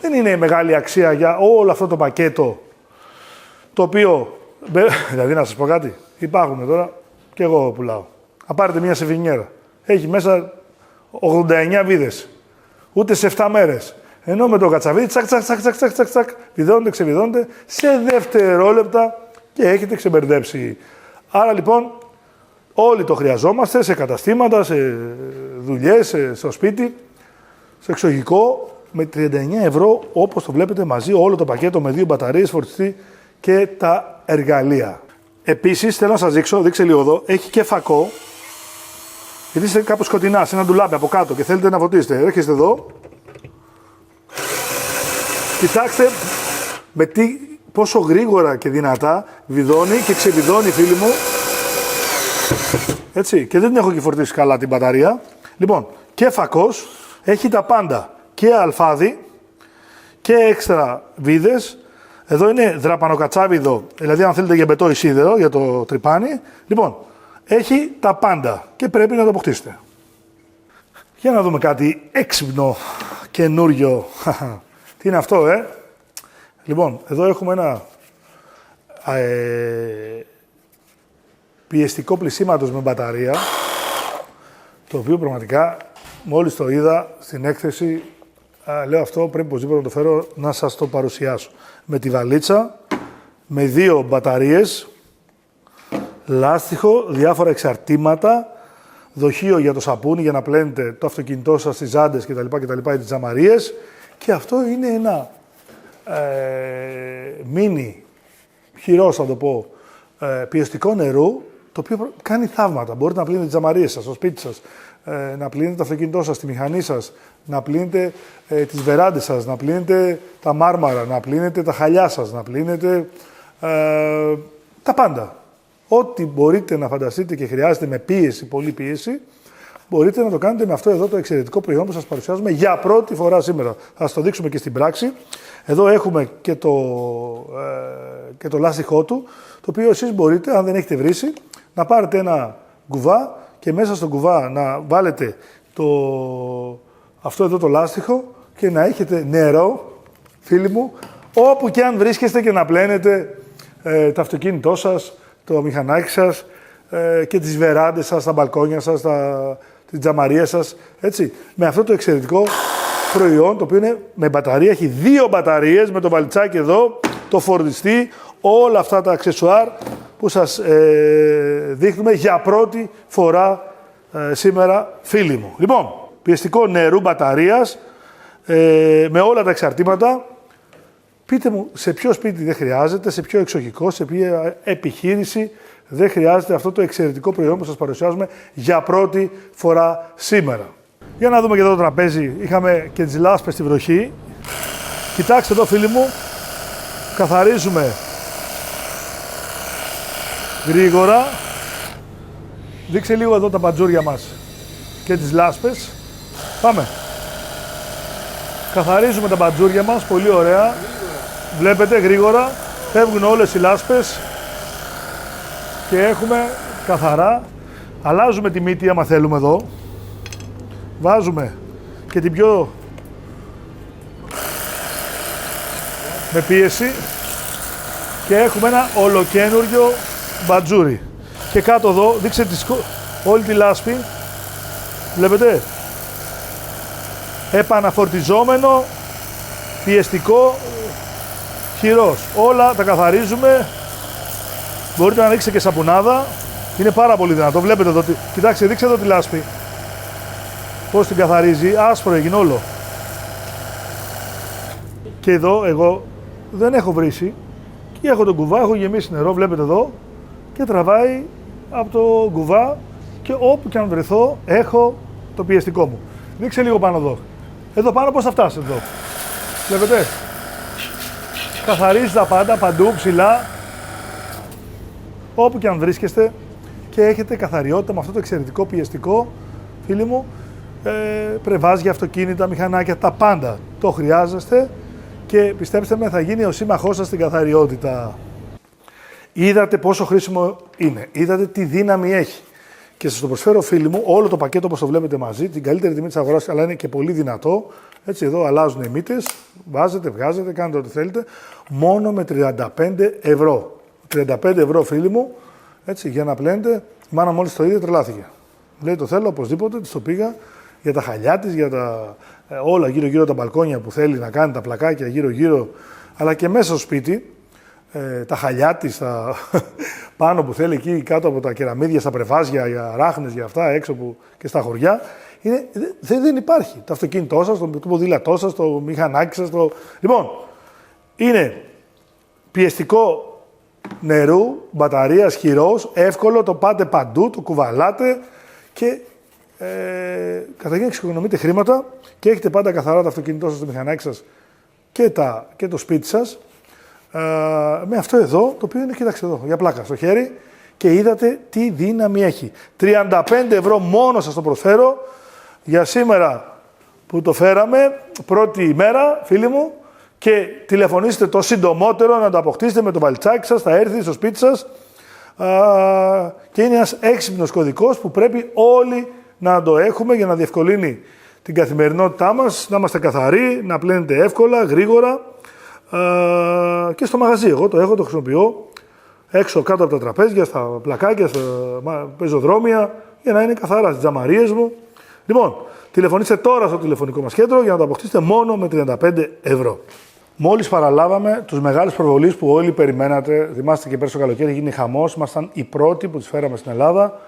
δεν είναι μεγάλη αξία για όλο αυτό το πακέτο, το οποίο, δηλαδή να σας πω κάτι, υπάρχουν τώρα, και εγώ πουλάω. Αν πάρετε μια σεφινιέρα, έχει μέσα 89 βίδες, ούτε σε 7 μέρες. Ενώ με το κατσαβίδι, τσακ, βιδώνετε, ξεβιδώνετε, σε δευτερόλεπτα και έχετε ξεμπερδέψει. Άρα λοιπόν, όλοι το χρειαζόμαστε σε καταστήματα, σε δουλειές, στο σπίτι, σε εξοχικό, με 39 ευρώ, όπως το βλέπετε μαζί, όλο το πακέτο με 2 μπαταρίες, φορτιστή και τα εργαλεία. Επίσης, θέλω να σας δείξω, δείξτε λίγο εδώ, έχει και φακό, γιατί είστε κάπου σκοτεινά, σε ένα ντουλάπι από κάτω και θέλετε να φωτίσετε. Έρχεστε εδώ, κοιτάξτε πόσο γρήγορα και δυνατά βιδώνει και ξεβιδώνει, φίλοι μου. Έτσι, και δεν την έχω και φορτίσει καλά την μπαταρία. Λοιπόν, και φακός, έχει τα πάντα. Και αλφάδι και έξτρα βίδες. Εδώ είναι δραπανοκατσάβιδο, δηλαδή αν θέλετε γεμπετό ή σίδερο για το τρυπάνι. Λοιπόν, έχει τα πάντα και πρέπει να το αποκτήσετε. Για να δούμε κάτι έξυπνο, καινούριο. Τι είναι αυτό, Λοιπόν, εδώ έχουμε ένα πιεστικό πλησίματος με μπαταρία, το οποίο πραγματικά μόλις το είδα στην έκθεση, λέω αυτό πρέπει οπωσδήποτε να το φέρω να σας το παρουσιάσω. Με τη βαλίτσα, με 2 μπαταρίες, λάστιχο, διάφορα εξαρτήματα, δοχείο για το σαπούνι για να πλένετε το αυτοκίνητό σας, τις ζάντες κτλ. Ή τις τζαμαρίες. Και αυτό είναι ένα μίνι χειρός, θα το πω, πιεστικό νερού, το οποίο κάνει θαύματα. Μπορείτε να πλύνετε τις τζαμαρίες σας, στο σπίτι σας, να πλύνετε το αυτοκίνητό σας, τη μηχανή σας, να πλύνετε τις βεράντες σας, να πλύνετε τα μάρμαρα, να πλύνετε τα χαλιά σας, να πλύνετε τα πάντα. Ό,τι μπορείτε να φανταστείτε και χρειάζεται με πίεση, πολλή πίεση, μπορείτε να το κάνετε με αυτό εδώ το εξαιρετικό προϊόν που σας παρουσιάζουμε για πρώτη φορά σήμερα. Θα σας το δείξουμε και στην πράξη. Εδώ έχουμε και το λάστιχό του, το οποίο εσείς μπορείτε, αν δεν έχετε βρήσει, να πάρετε ένα κουβά και μέσα στο κουβά να βάλετε αυτό εδώ το λάστιχο και να έχετε νερό, φίλοι μου, όπου και αν βρίσκεστε και να πλένετε το αυτοκίνητό σας, το μηχανάκι σας και τις βεράντες σας, τα μπαλκόνια σας, τις τζαμαρίες σας, έτσι. Με αυτό το εξαιρετικό προϊόν, το οποίο είναι με μπαταρία, έχει 2 μπαταρίες με το βαλιτσάκι εδώ, το φορτιστή, όλα αυτά τα αξεσουάρ που σας δείχνουμε για πρώτη φορά σήμερα, φίλοι μου. Λοιπόν, πιεστικό νερού μπαταρίας με όλα τα εξαρτήματα. Πείτε μου σε ποιο σπίτι δεν χρειάζεται, σε ποιο εξοχικό, σε ποια επιχείρηση δεν χρειάζεται αυτό το εξαιρετικό προϊόν που σας παρουσιάζουμε για πρώτη φορά σήμερα. Για να δούμε και εδώ το τραπέζι. Είχαμε και τις λάσπες στη βροχή. Κοιτάξτε εδώ, φίλοι μου, καθαρίζουμε γρήγορα. Δείξε λίγο εδώ τα μπατζούρια μας και τις λάσπες. Πάμε. Καθαρίζουμε τα μπατζούρια μας, πολύ ωραία. Βλέπετε, γρήγορα, φεύγουν όλες οι λάσπες και έχουμε καθαρά. Αλλάζουμε τη μύτη άμα θέλουμε εδώ. Βάζουμε και την πιο με πίεση και έχουμε ένα ολοκένουργιο μπατζούρι. Και κάτω εδώ, δείξτε όλη τη λάσπη, βλέπετε, επαναφορτιζόμενο, πιεστικό, χειρός. Όλα τα καθαρίζουμε, μπορείτε να ρίξετε και σαπουνάδα, είναι πάρα πολύ δυνατό. Βλέπετε εδώ, κοιτάξτε, δείξτε εδώ τη λάσπη, πώς την καθαρίζει, άσπρο έγινε όλο. Και εδώ εγώ δεν έχω βρίσει και έχω τον κουβά, έχω γεμίσει νερό, βλέπετε εδώ, και τραβάει από το κουβά και όπου και αν βρεθώ έχω το πιεστικό μου. Δείξε λίγο πάνω εδώ. Εδώ πάνω πώς θα φτάσει εδώ. Βλέπετε. Καθαρίζει τα πάντα, παντού, ψηλά. Όπου και αν βρίσκεστε και έχετε καθαριότητα με αυτό το εξαιρετικό πιεστικό, φίλοι μου, πρεβάζια, αυτοκίνητα, μηχανάκια, τα πάντα το χρειάζεστε και πιστέψτε με, θα γίνει ο σύμμαχός σας στην καθαριότητα. Είδατε πόσο χρήσιμο είναι, είδατε τι δύναμη έχει. Και σας το προσφέρω, φίλοι μου, όλο το πακέτο όπως το βλέπετε μαζί, την καλύτερη τιμή της αγοράς, αλλά είναι και πολύ δυνατό. Έτσι, εδώ αλλάζουν οι μύτες, βάζετε, βγάζετε, κάνετε ό,τι θέλετε, μόνο με 35 ευρώ. 35 ευρώ, φίλοι μου, έτσι, για να πλένετε. Η μάνα μόλις το είδε, τρελάθηκε. Λέει, το θέλω οπωσδήποτε, της το πήγα για τα χαλιά της, για τα όλα γύρω-γύρω τα μπαλκόνια που θέλει να κάνει, τα πλακάκια γύρω-γύρω, αλλά και μέσα στο σπίτι. Τα χαλιά της, τα πάνω που θέλει εκεί κάτω από τα κεραμίδια, στα πρεβάζια, για ράχνες, για αυτά έξω και στα χωριά. Δεν υπάρχει. Το αυτοκίνητό σας, το ποδήλατό σας, το μηχανάκι σας. Λοιπόν, είναι πιεστικό νερού, μπαταρίας, χειρός, εύκολο, το πάτε παντού, το κουβαλάτε και καταρχήν εξοικονομείτε χρήματα και έχετε πάντα καθαρά το αυτοκίνητό σας, το μηχανάκι σας και το σπίτι σας. Με αυτό εδώ, το οποίο είναι, κοίταξε εδώ, για πλάκα, στο χέρι και είδατε τι δύναμη έχει. 35 ευρώ μόνο σας το προσφέρω για σήμερα που το φέραμε, πρώτη ημέρα, φίλοι μου, και τηλεφωνήστε το συντομότερο να το αποκτήσετε με το βαλτσάκι σας, θα έρθει στο σπίτι σας και είναι ένας έξυπνος κωδικός που πρέπει όλοι να το έχουμε για να διευκολύνει την καθημερινότητά μας, να είμαστε καθαροί, να πλένετε εύκολα, γρήγορα. Και στο μαγαζί, εγώ το έχω, το χρησιμοποιώ έξω κάτω από τα τραπέζια, στα πλακάκια, στα πεζοδρόμια, για να είναι καθαρά στις τζαμαρίες μου. Λοιπόν, τηλεφωνήστε τώρα στο τηλεφωνικό μας κέντρο για να το αποκτήσετε μόνο με 35 ευρώ. Μόλις παραλάβαμε τους μεγάλους προβολείς που όλοι περιμένατε, θυμάστε και πέρσι το καλοκαίρι γίνει χαμός, ήμασταν οι πρώτοι που τους φέραμε στην Ελλάδα,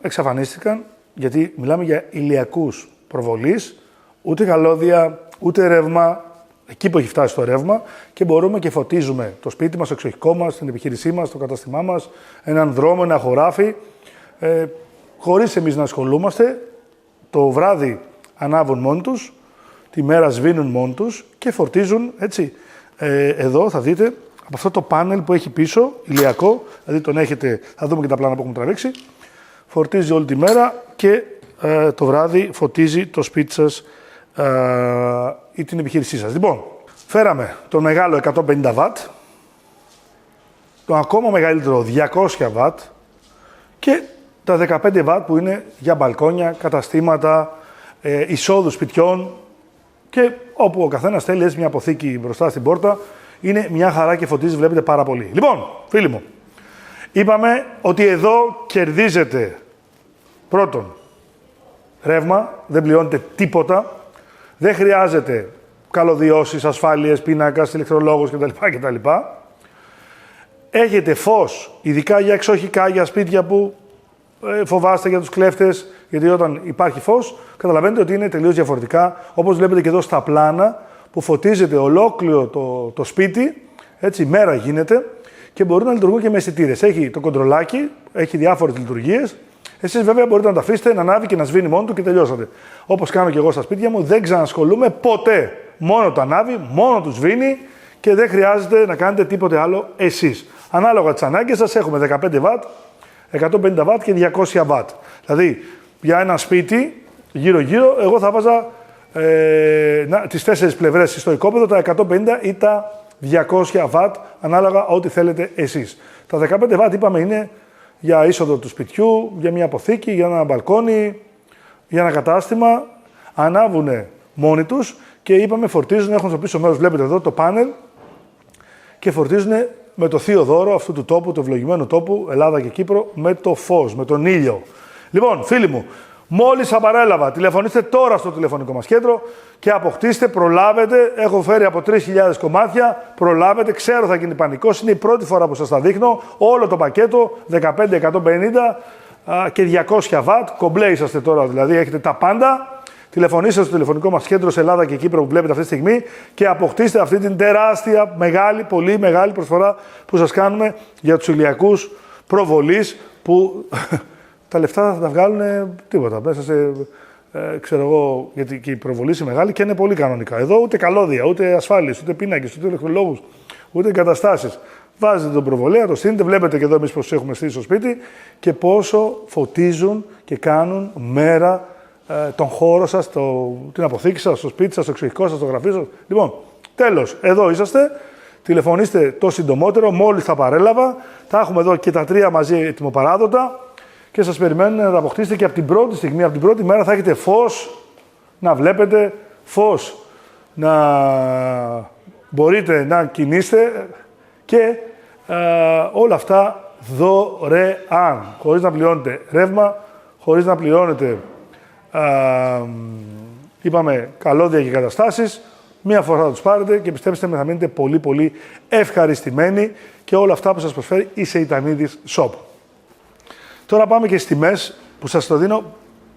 εξαφανίστηκαν, γιατί μιλάμε για ηλιακούς προβολείς, ούτε καλώδια, ούτε ρεύμα. Εκεί που έχει φτάσει το ρεύμα και μπορούμε και φωτίζουμε το σπίτι μας, το εξοχικό μας, την επιχείρησή μας, το καταστημά μας, έναν δρόμο, ένα χωράφι, χωρίς εμείς να ασχολούμαστε. Το βράδυ ανάβουν μόνοι τους, τη μέρα σβήνουν μόνοι τους και φορτίζουν, έτσι. Εδώ θα δείτε, από αυτό το πάνελ που έχει πίσω, ηλιακό, δηλαδή τον έχετε, θα δούμε και τα πλάνα που έχουμε τραβήξει, φορτίζει όλη τη μέρα και το βράδυ φωτίζει το σπίτι σας ή την επιχείρησή σας. Λοιπόν, φέραμε το μεγάλο 150 W, το ακόμα μεγαλύτερο 200 W και τα 15 W που είναι για μπαλκόνια, καταστήματα, εισόδους σπιτιών και όπου ο καθένας θέλει έτσι μια αποθήκη μπροστά στην πόρτα, είναι μια χαρά και φωτίζει, βλέπετε πάρα πολύ. Λοιπόν, φίλοι μου, είπαμε ότι εδώ κερδίζετε πρώτον ρεύμα, δεν πληρώνετε τίποτα. Δεν χρειάζεται καλωδιώσεις, ασφάλειες, πίνακας, ηλεκτρολόγους κτλ. Έχετε φως, ειδικά για εξοχικά, για σπίτια που φοβάστε για τους κλέφτες, γιατί όταν υπάρχει φως, καταλαβαίνετε ότι είναι τελείως διαφορετικά. Όπως βλέπετε και εδώ στα πλάνα, που φωτίζεται ολόκληρο το σπίτι, έτσι, μέρα γίνεται και μπορούν να λειτουργούν και με αισθητήρες. Έχει το κοντρολάκι, έχει διάφορες λειτουργίες. Εσείς βέβαια μπορείτε να τα αφήσετε να ανάβει και να σβήνει μόνο του και τελειώσατε. Όπως κάνω και εγώ στα σπίτια μου, δεν ξανασχολούμαι ποτέ. Μόνο το ανάβει, μόνο του σβήνει και δεν χρειάζεται να κάνετε τίποτε άλλο εσείς. Ανάλογα τις ανάγκες σας έχουμε 15 W, 150 W και 200 W. Δηλαδή για ένα σπίτι γύρω-γύρω εγώ θα βάζα τις 4 πλευρές στο οικόπεδο, τα 150 ή τα 200 W, ανάλογα ό,τι θέλετε εσείς. Τα 15 W είπαμε είναι για είσοδο του σπιτιού, για μια αποθήκη, για ένα μπαλκόνι, για ένα κατάστημα. Ανάβουν μόνοι τους και είπαμε φορτίζουν, έχουν στο πίσω μέρος, βλέπετε εδώ το πάνελ και φορτίζουν με το θείο δώρο αυτού του τόπου, του ευλογημένου τόπου, Ελλάδα και Κύπρο, με το φως, με τον ήλιο. Λοιπόν, φίλοι μου, μόλις σας παρέλαβα, τηλεφωνήστε τώρα στο τηλεφωνικό μας κέντρο και αποκτήστε, προλάβετε. Έχω φέρει από 3.000 κομμάτια, προλάβετε. Ξέρω θα γίνει πανικός, είναι η πρώτη φορά που σας τα δείχνω. Όλο το πακέτο, 15, 150 και 200 W. Κομπλέ είσαστε τώρα, δηλαδή έχετε τα πάντα. Τηλεφωνήστε στο τηλεφωνικό μας κέντρο σε Ελλάδα και Κύπρο που βλέπετε αυτή τη στιγμή και αποκτήστε αυτή την τεράστια, μεγάλη, πολύ μεγάλη προσφορά που σας κάνουμε για τους ηλιακούς προβολείς που τα λεφτά θα τα βγάλουν τίποτα. Μέσα σε, ξέρω εγώ, γιατί και η προβολή είναι μεγάλη και είναι πολύ κανονικά. Εδώ ούτε καλώδια, ούτε ασφάλειες, ούτε πίνακες, ούτε ηλεκτρολόγους, ούτε εγκαταστάσεις. Βάζετε τον προβολέα, το στείλετε, βλέπετε και εδώ εμείς πώς έχουμε στήσει στο σπίτι και πόσο φωτίζουν και κάνουν μέρα τον χώρο σας, την αποθήκη σας, το σπίτι σας, το εξοχικό σας, το γραφείο σας. Λοιπόν, τέλος, εδώ είσαστε. Τηλεφωνήστε το συντομότερο, μόλις θα παρέλαβα. Θα έχουμε εδώ και τα 3 μαζί ετοιμοπαράδοτα και σας περιμένουν να τα αποκτήσετε και από την πρώτη στιγμή, από την πρώτη μέρα θα έχετε φως να βλέπετε, φως να μπορείτε να κινείστε και όλα αυτά δωρεάν, χωρίς να πληρώνετε ρεύμα, χωρίς να πληρώνετε είπαμε καλώδια και καταστάσεις. Μία φορά θα τους πάρετε και πιστέψτε με θα μείνετε πολύ πολύ ευχαριστημένοι και όλα αυτά που σας προσφέρει η Σεϊτανίδης Shop. Τώρα πάμε και στις τιμές που σας το δίνω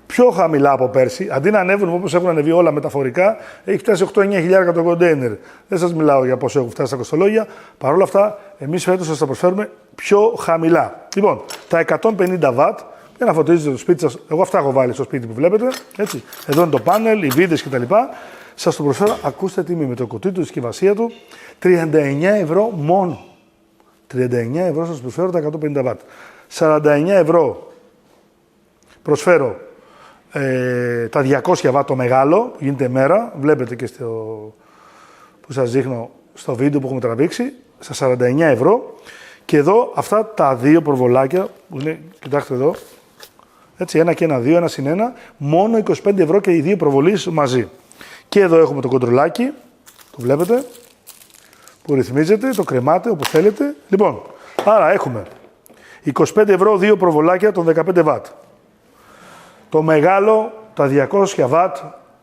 πιο χαμηλά από πέρσι. Αντί να ανέβουν όπως έχουν ανεβεί όλα μεταφορικά, έχει φτάσει 8-9 χιλιάρικα το κοντέινερ. Δεν σας μιλάω για πόσο έχουν φτάσει τα κοστολόγια. Παρ' όλα αυτά, εμείς φέτος σας τα προσφέρουμε πιο χαμηλά. Λοιπόν, τα 150 watt για να φωτίζετε το σπίτι σας. Εγώ αυτά έχω βάλει στο σπίτι που βλέπετε. Έτσι. Εδώ είναι το πάνελ, οι βίδες κτλ. Σας το προσφέρω, ακούστε τιμή με το κουτί του, τη συσκευασία του, 39 ευρώ μόνο. 39 ευρώ σας προσφέρω τα 150 watt. 49 ευρώ προσφέρω τα 200 watt το μεγάλο, που γίνεται μέρα, βλέπετε και που σας δείχνω στο βίντεο που έχουμε τραβήξει, στα 49 ευρώ. Και εδώ αυτά τα 2 προβολάκια, που είναι, κοιτάξτε εδώ, έτσι, 1 και 1, 2, 1 συν 1, μόνο 25 ευρώ και οι 2 προβολείς μαζί. Και εδώ έχουμε το κοντρολάκι, το βλέπετε, που ρυθμίζεται, το κρεμάτε όπως θέλετε. Λοιπόν, άρα έχουμε 25 ευρώ 2 προβολάκια των 15 watt. Το μεγάλο, τα 200 watt,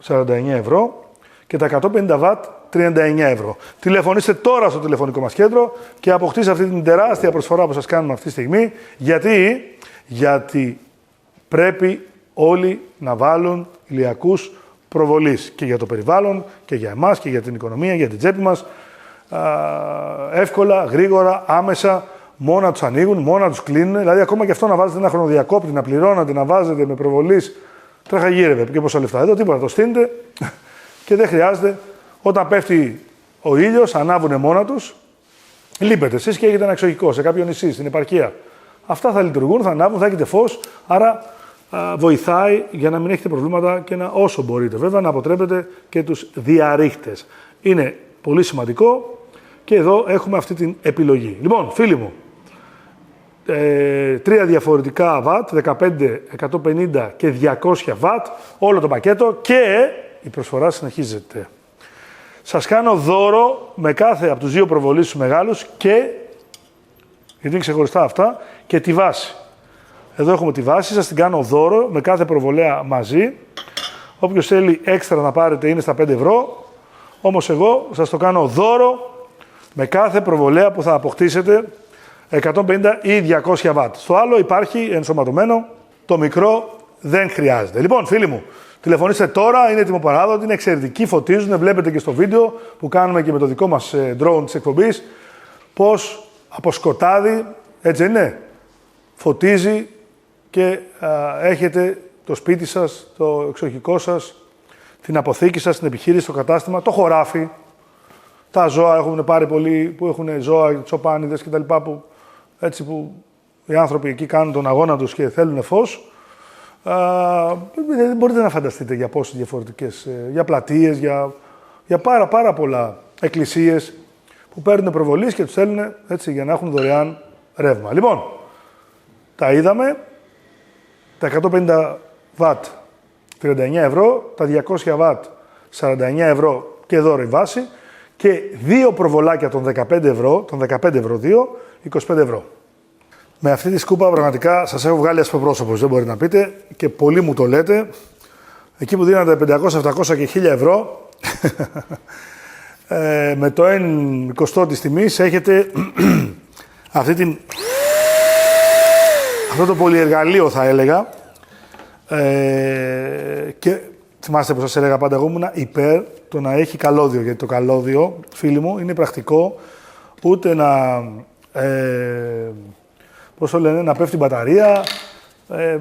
49 ευρώ και τα 150 watt, 39 ευρώ. Τηλεφωνήστε τώρα στο τηλεφωνικό μας κέντρο και αποκτήστε αυτή την τεράστια προσφορά που σας κάνουμε αυτή τη στιγμή. Γιατί πρέπει όλοι να βάλουν ηλιακούς προβολής και για το περιβάλλον και για εμάς και για την οικονομία, για την τσέπη μας. Εύκολα, γρήγορα, άμεσα, μόνα τους ανοίγουν, μόνα τους κλείνουν. Δηλαδή, ακόμα και αυτό να βάζετε ένα χρονοδιακόπτη, να πληρώνετε, να βάζετε με προβολής, τρέχα γύρευε και πόσα λεφτά. Εδώ τίποτα, το στείνετε και δεν χρειάζεται. Όταν πέφτει ο ήλιος, ανάβουνε μόνα τους, λείπετε εσείς και έχετε ένα εξοχικό σε κάποιο νησί, στην επαρχία. Αυτά θα λειτουργούν, θα ανάβουν, θα έχετε φως, άρα βοηθάει για να μην έχετε προβλήματα και να, όσο μπορείτε βέβαια, να αποτρέπετε και τους διαρρήχτες. Είναι πολύ σημαντικό και εδώ έχουμε αυτή την επιλογή. Λοιπόν, φίλοι μου, 3 διαφορετικά watt, 15, 150 και 200 watt, όλο το πακέτο και η προσφορά συνεχίζεται. Σας κάνω δώρο με κάθε από τους 2 προβολείς τους μεγάλους και, γιατί είναι ξεχωριστά αυτά, και τη βάση. Εδώ έχουμε τη βάση, σας την κάνω δώρο με κάθε προβολέα μαζί. Όποιος θέλει έξτρα να πάρετε είναι στα 5 ευρώ. Όμως εγώ σας το κάνω δώρο με κάθε προβολέα που θα αποκτήσετε 150 ή 200 watt. Στο άλλο υπάρχει ενσωματωμένο, το μικρό δεν χρειάζεται. Λοιπόν, φίλοι μου, τηλεφωνήστε τώρα, είναι ετοιμοπαράδοτη, είναι εξαιρετική, φωτίζουν, βλέπετε και στο βίντεο που κάνουμε και με το δικό μας drone της εκπομπής, πώς από σκοτάδι, έτσι είναι, φωτίζει και έχετε το σπίτι σας, το εξοχικό σας, την αποθήκη σας, την επιχείρηση, το κατάστημα, το χωράφι, τα ζώα, έχουν πάρει πολλοί που έχουν ζώα, τσοπάνιδες κτλ. Που οι άνθρωποι εκεί κάνουν τον αγώνα τους και θέλουν φως. Δεν μπορείτε να φανταστείτε για πόσες διαφορετικές, για πλατείες, για πάρα πολλά εκκλησίες που παίρνουν προβολής και τους στέλνουν έτσι για να έχουν δωρεάν ρεύμα. Λοιπόν, τα είδαμε, τα 150 watt 39 ευρώ, τα 200 watt 49 ευρώ και δώρο η βάση και 2 προβολάκια των 15 ευρώ, 2, 25 ευρώ. Με αυτή τη σκούπα πραγματικά σας έχω βγάλει ασπροπρόσωπος, δεν μπορείτε να πείτε και πολλοί μου το λέτε. Εκεί που δίνατε 500, 700 και 1000 ευρώ, με το 1/20 της τιμής έχετε αυτό το πολυεργαλείο θα έλεγα. Και θυμάστε που σας έλεγα πάντα, εγώ ήμουν υπέρ το να έχει καλώδιο, γιατί το καλώδιο, φίλοι μου, είναι πρακτικό, ούτε να, πώς το λένε, να πέφτει η μπαταρία,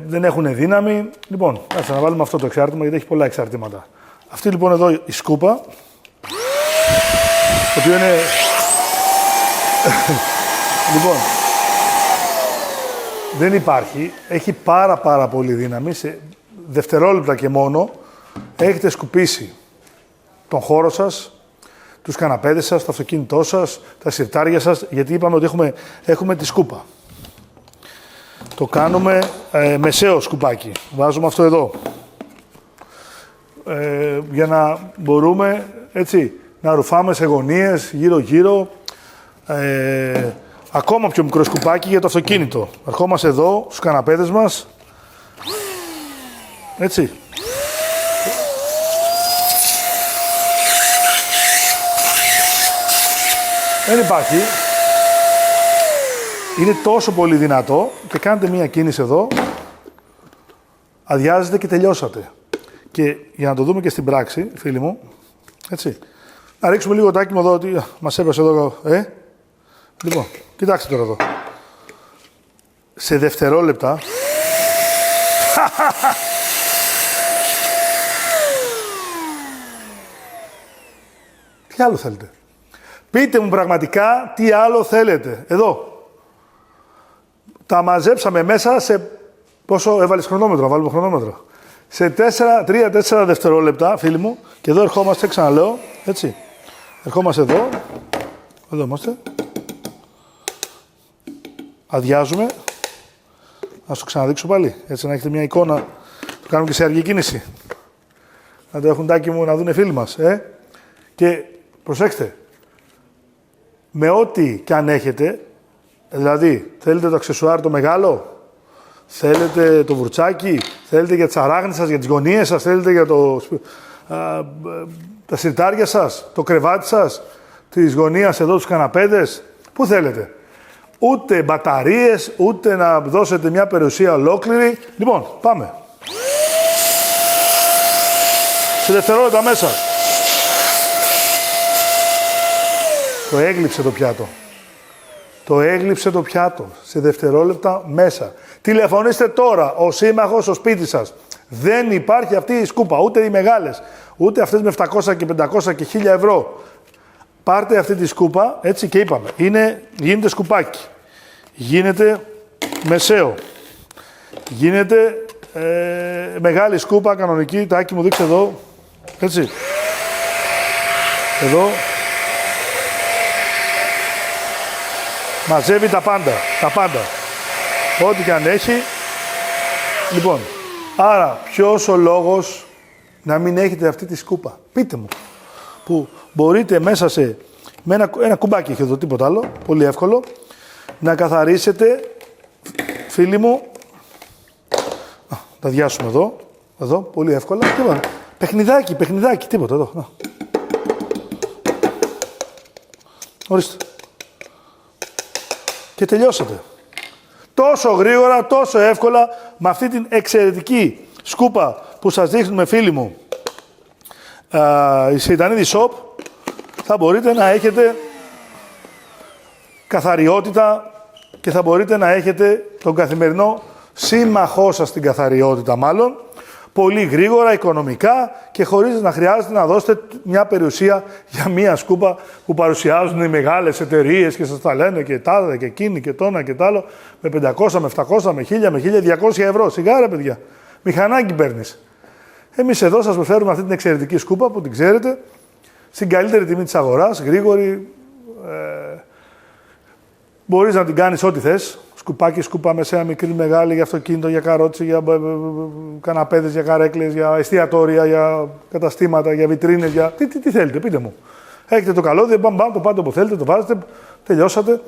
δεν έχουν δύναμη. Λοιπόν, κάτσε να βάλουμε αυτό το εξάρτημα, γιατί έχει πολλά εξαρτήματα. Αυτή λοιπόν εδώ η σκούπα, το οποίο είναι... λοιπόν, δεν υπάρχει, έχει πάρα πολύ δύναμη, δευτερόλεπτα και μόνο έχετε σκουπίσει τον χώρο σας, τους καναπέδες σας, το αυτοκίνητό σας, τα συρτάρια σας, γιατί είπαμε ότι έχουμε τη σκούπα. Το κάνουμε μεσαίο σκουπάκι. Βάζουμε αυτό εδώ. Για να μπορούμε, έτσι, να ρουφάμε σε γωνίες, γύρω-γύρω. Ακόμα πιο μικρό σκουπάκι για το αυτοκίνητο. Ερχόμαστε εδώ, στους καναπέδες μας. Έτσι. Δεν υπάρχει. Είναι τόσο πολύ δυνατό και κάνετε μία κίνηση εδώ. Αδειάζετε και τελειώσατε. Και για να το δούμε και στην πράξη, φίλοι μου, έτσι. Να ρίξουμε λίγο το άκυμο εδώ, ότι μας έπεσε εδώ, Λοιπόν, κοιτάξτε τώρα εδώ. Σε δευτερόλεπτα. Τι άλλο θέλετε? Πείτε μου πραγματικά τι άλλο θέλετε. Εδώ. Τα μαζέψαμε μέσα σε... Πόσο έβαλες χρονόμετρο, να βάλουμε χρονόμετρο. Σε 3-4 δευτερόλεπτα, φίλοι μου, και εδώ ερχόμαστε, ξαναλέω, έτσι. Ερχόμαστε εδώ. Εδώ είμαστε. Αδειάζουμε. Ας το ξαναδείξω πάλι, έτσι να έχετε μια εικόνα. Το κάνουμε και σε αργή κίνηση. Να το έχουν τάκι μου να δουν οι φίλοι μας. Και προσέξτε, με ό,τι και αν έχετε, δηλαδή θέλετε το αξεσουάρ το μεγάλο, θέλετε το βουρτσάκι, θέλετε για τις αράχνες σας, για τις γωνίες σας, θέλετε για τα συρτάρια σας, το κρεβάτι σας, τις γωνίες εδώ, τους καναπέδες, πού θέλετε. Ούτε μπαταρίες, ούτε να δώσετε μια περιουσία ολόκληρη. Λοιπόν, πάμε. Σε δευτερόλεπτα μέσα. Το έγλειψε το πιάτο. Το έγλειψε το πιάτο. Σε δευτερόλεπτα μέσα. Τηλεφωνήστε τώρα, ο σύμμαχος στο σπίτι σας. Δεν υπάρχει αυτή η σκούπα, ούτε οι μεγάλες, ούτε αυτές με 700 και 500 και 1000 ευρώ. Πάρτε αυτή τη σκούπα, έτσι και είπαμε. Γίνεται σκουπάκι. Γίνεται μεσαίο. Γίνεται μεγάλη σκούπα, κανονική. Τάκι μου δείξε εδώ. Έτσι. Εδώ. Μαζεύει τα πάντα. Τα πάντα. Ό,τι και αν έχει. Λοιπόν, άρα ποιος ο λόγος να μην έχετε αυτή τη σκούπα? Πείτε μου. Που μπορείτε μέσα με ένα κουμπάκι έχει εδώ, τίποτα άλλο. Πολύ εύκολο. Να καθαρίσετε, φίλοι μου. Τα διάσουμε εδώ. Εδώ, πολύ εύκολα. Τίποτα. Παιχνιδάκι, τίποτα εδώ. Ορίστε. Και τελειώσατε. Τόσο γρήγορα, τόσο εύκολα, με αυτή την εξαιρετική σκούπα που σας δείχνουμε, φίλοι μου, η Σεϊτανίδη Shop, θα μπορείτε να έχετε καθαριότητα και θα μπορείτε να έχετε τον καθημερινό σύμμαχό σας στην καθαριότητα μάλλον, πολύ γρήγορα, οικονομικά και χωρίς να χρειάζεται να δώσετε μια περιουσία για μια σκούπα που παρουσιάζουν οι μεγάλες εταιρείες και σας τα λένε και τάδε και εκείνη και τόνα και τ' άλλο με 500, με 700, με 1000, με 1200 ευρώ. Σιγάρα, παιδιά. Μηχανάκι παίρνεις. Εμείς εδώ σας προσφέρουμε αυτή την εξαιρετική σκούπα που την ξέρετε στην καλύτερη τιμή της αγοράς, γρήγορη. Μπορείς να την κάνεις ό,τι θες. Σκουπάκι, σκούπα, μεσαία, μικρή, μεγάλη, για αυτοκίνητο, για καρότσι, για καναπέδες, για καρέκλες, για εστιατόρια, για καταστήματα, για βιτρίνες, για... Τι θέλετε, πείτε μου. Έχετε το καλώδιο, το πάτε όπου θέλετε, το βάζετε, τελειώσατε.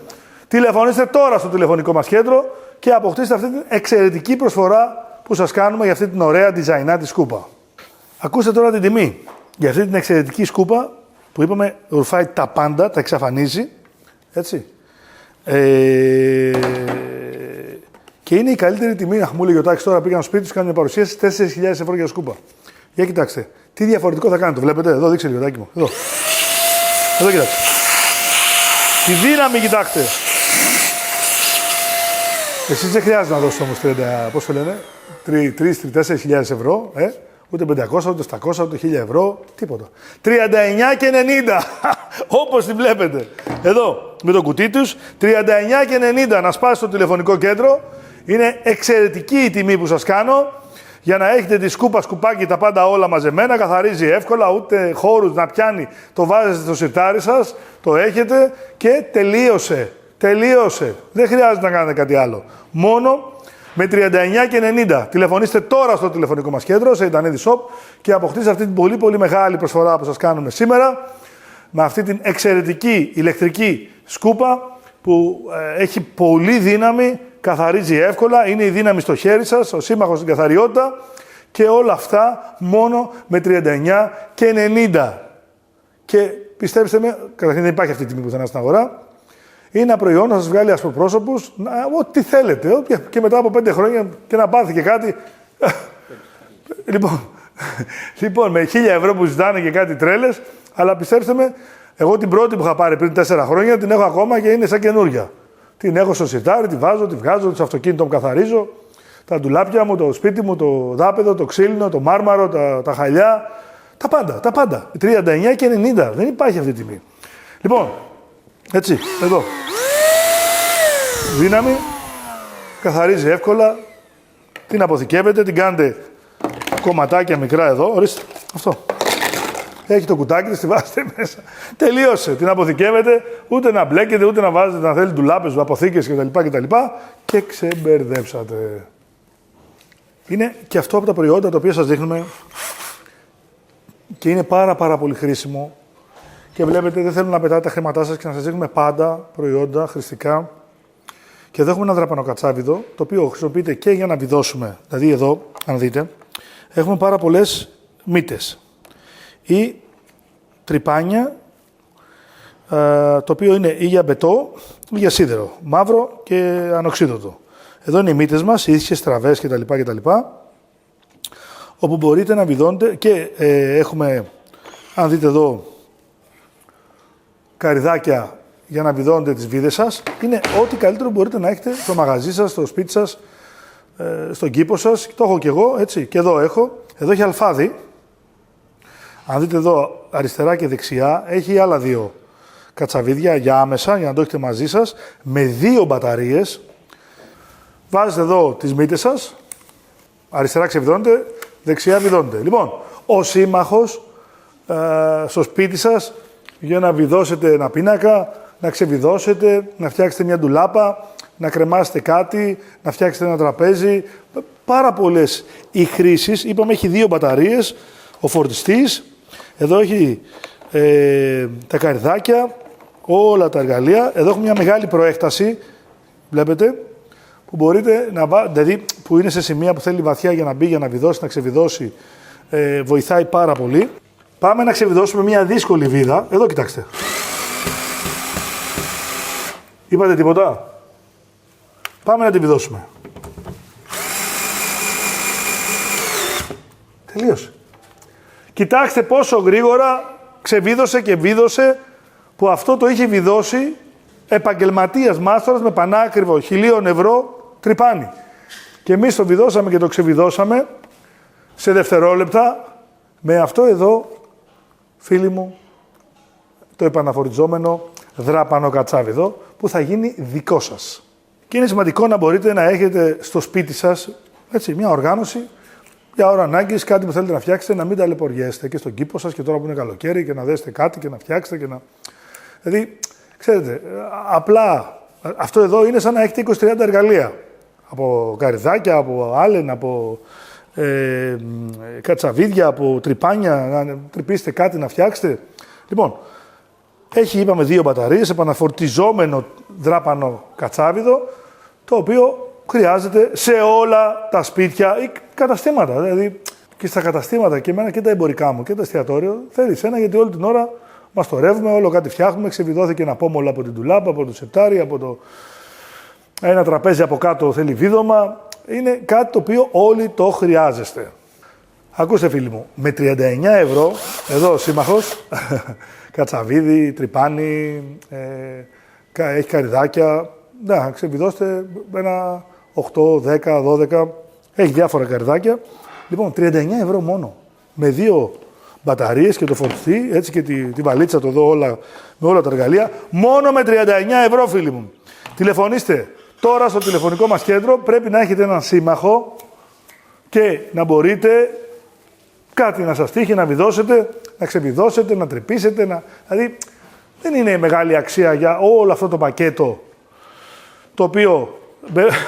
Τηλεφωνήστε τώρα στο τηλεφωνικό μας κέντρο και αποκτήστε αυτή την εξαιρετική προσφορά που σας κάνουμε για αυτή την ωραία designaτη σκούπα. Ακούστε τώρα την τιμή. Για αυτή την εξαιρετική σκούπα που είπαμε ρουφάει τα πάντα, τα εξαφανίζει, έτσι. Και είναι η καλύτερη τιμή. Αχ, μου λέει ο Τάκης τώρα πήγαν στο σπίτι του, κάνουν μια παρουσίαση 4.000 ευρώ για σκούπα. Για κοιτάξτε, τι διαφορετικό θα κάνετε, το βλέπετε, εδώ δείξτε λίγο Τάκη μου. Εδώ κοιτάξτε. Τη δύναμη κοιτάξτε. Εσείς δεν χρειάζεται να δώσετε όμως 3.000-4.000 ευρώ, ούτε 500, ούτε 700, ούτε 1.000 ευρώ, τίποτα. 39 και 90, όπως τη βλέπετε. Εδώ, με το κουτί τους, 39 και 90, να σπάσει στο τηλεφωνικό κέντρο. Είναι εξαιρετική η τιμή που σας κάνω Για να έχετε τη σκούπα, σκουπάκι, τα πάντα όλα μαζεμένα, καθαρίζει εύκολα, ούτε χώρους να πιάνει, το βάζετε στο σιρτάρι σας, το έχετε και τελείωσε. Τελείωσε. Δεν χρειάζεται να κάνετε κάτι άλλο. Μόνο με 39,90. Τηλεφωνήστε τώρα στο τηλεφωνικό μας κέντρο, σε Ιτανίδη Shop, και αποκτήστε αυτή την πολύ πολύ μεγάλη προσφορά που σας κάνουμε σήμερα, με αυτή την εξαιρετική ηλεκτρική σκούπα που έχει πολύ δύναμη, καθαρίζει εύκολα, είναι η δύναμη στο χέρι σας, ο σύμμαχος στην καθαριότητα, και όλα αυτά μόνο με 39,90. Και πιστέψτε με, καταρχήν δεν υπάρχει αυτή τη τιμή πουθενά στην αγορά. Είναι ένα προϊόν να σας βγάλει ασπροπρόσωπους, ό,τι θέλετε. Και μετά από 5 χρόνια και να πάθει και κάτι. Λοιπόν, με 1.000 ευρώ που ζητάνε και κάτι τρέλες, αλλά πιστέψτε με, εγώ την πρώτη που είχα πάρει πριν 4 χρόνια την έχω ακόμα και είναι σαν καινούρια. Την έχω στο σιρτάρι, τη βάζω, τη βγάζω, το αυτοκίνητο μου καθαρίζω, τα ντουλάπια μου, το σπίτι μου, το δάπεδο, το ξύλινο, το μάρμαρο, τα χαλιά. Τα πάντα, τα πάντα. 39,90. Δεν υπάρχει αυτή τη τιμή. Λοιπόν, έτσι, εδώ. Δύναμη, καθαρίζει εύκολα, την αποθηκεύετε, την κάνετε κομματάκια μικρά εδώ, ορίστε, αυτό. Έχει το κουτάκι της, τη βάζετε μέσα. Τελείωσε, την αποθηκεύετε, ούτε να μπλέκετε, ούτε να βάζετε, να θέλει ντουλάπες, αποθήκες κτλ. Και ξεμπερδέψατε. Είναι και αυτό από τα προϊόντα τα οποία σας δείχνουμε και είναι πάρα πολύ χρήσιμο. Και βλέπετε, δεν θέλουν να πετάτε τα χρήματά σας και να σας δείχνουμε πάντα προϊόντα χρηστικά. Και εδώ έχουμε ένα δραπανοκατσάβιδο, το οποίο χρησιμοποιείται και για να βιδώσουμε. Δηλαδή εδώ, αν δείτε, έχουμε πάρα πολλές μύτες ή τρυπάνια, το οποίο είναι ή για μπετό ή για σίδερο, μαύρο και ανοξίδωτο. Εδώ είναι οι μύτες μας, οι ίσχυες, στραβές κτλ. Όπου μπορείτε να βιδώνετε και έχουμε, αν δείτε εδώ, καρυδάκια για να βιδώνετε τις βίδες σας. Είναι ό,τι καλύτερο μπορείτε να έχετε στο μαγαζί σας, στο σπίτι σας, στον κήπο σας. Το έχω και εγώ, έτσι. Και εδώ έχω. Εδώ έχει αλφάδι. Αν δείτε εδώ αριστερά και δεξιά, έχει άλλα 2 κατσαβίδια για άμεσα, για να το έχετε μαζί σας, με 2 μπαταρίες. Βάζετε εδώ τις μύτες σας. Αριστερά ξεβιδώνετε, δεξιά βιδώνετε. Λοιπόν, ο σύμμαχος στο σπίτι σας, για να βιδώσετε ένα πίνακα, να ξεβιδώσετε, να φτιάξετε μια ντουλάπα, να κρεμάσετε κάτι, να φτιάξετε ένα τραπέζι. Πάρα πολλές οι χρήσεις. Είπαμε, έχει 2 μπαταρίες, ο φορτιστής. Εδώ έχει τα καρυδάκια, όλα τα εργαλεία. Εδώ έχουμε μια μεγάλη προέκταση, βλέπετε, που μπορείτε να δηλαδή που είναι σε σημεία που θέλει βαθιά για να μπει, για να βιδώσει, να ξεβιδώσει. Βοηθάει πάρα πολύ. Πάμε να ξεβιδώσουμε μια δύσκολη βίδα. Εδώ κοιτάξτε. Είπατε τίποτα? Πάμε να τη βιδώσουμε. Τελείωσε. Κοιτάξτε πόσο γρήγορα ξεβίδωσε και βίδωσε, που αυτό το είχε βιδώσει επαγγελματίας μάστορας με πανάκριβο 1.000 ευρώ τρυπάνι. Και εμείς το βιδώσαμε και το ξεβιδώσαμε σε δευτερόλεπτα με αυτό εδώ, φίλοι μου, το επαναφορτιζόμενο δραπανοκατσάβιδο που θα γίνει δικό σας. Και είναι σημαντικό να μπορείτε να έχετε στο σπίτι σας, έτσι, μια οργάνωση για ώρα ανάγκης, κάτι που θέλετε να φτιάξετε, να μην ταλαιπωριέστε και στον κήπο σας και τώρα που είναι καλοκαίρι και να δέσετε κάτι και να φτιάξετε και να... Δηλαδή, ξέρετε, απλά αυτό εδώ είναι σαν να έχετε 20-30 εργαλεία. Από καρυδάκια, από άλεν, από κατσαβίδια, από τρυπάνια, να τρυπήσετε κάτι, να φτιάξετε. Λοιπόν, έχει, είπαμε, 2 μπαταρίες, επαναφορτιζόμενο δράπανο κατσάβιδο, το οποίο χρειάζεται σε όλα τα σπίτια ή καταστήματα. Δηλαδή, και στα καταστήματα και εμένα και τα εμπορικά μου και το εστιατόριο, θέλεις ένα, γιατί όλη την ώρα μαστορεύουμε, όλο κάτι φτιάχνουμε, ξεβιδώθηκε ένα πόμολο από την ντουλάπα, από το σεπτάρι, από το... ένα τραπέζι από κάτω θέλει βίδωμα. Είναι κάτι το οποίο όλοι το χρειάζεστε. Ακούστε, φίλοι μου, με 39 ευρώ, εδώ ο σύμμαχος, κατσαβίδι, τρυπάνι, έχει καρυδάκια, να ξεβιδώστε ένα 8, 10, 12, έχει διάφορα καρυδάκια. Λοιπόν, 39 ευρώ μόνο, με 2 μπαταρίες και το φορτιστή, έτσι και τη βαλίτσα το εδώ όλα, με όλα τα εργαλεία, μόνο με 39 ευρώ, φίλοι μου. Τηλεφωνήστε τώρα στο τηλεφωνικό μας κέντρο, πρέπει να έχετε έναν σύμμαχο, και να μπορείτε κάτι να σας τύχει, να βιδώσετε, να ξεβιδώσετε, να τρυπήσετε, δηλαδή δεν είναι μεγάλη αξία για όλο αυτό το πακέτο, το οποίο,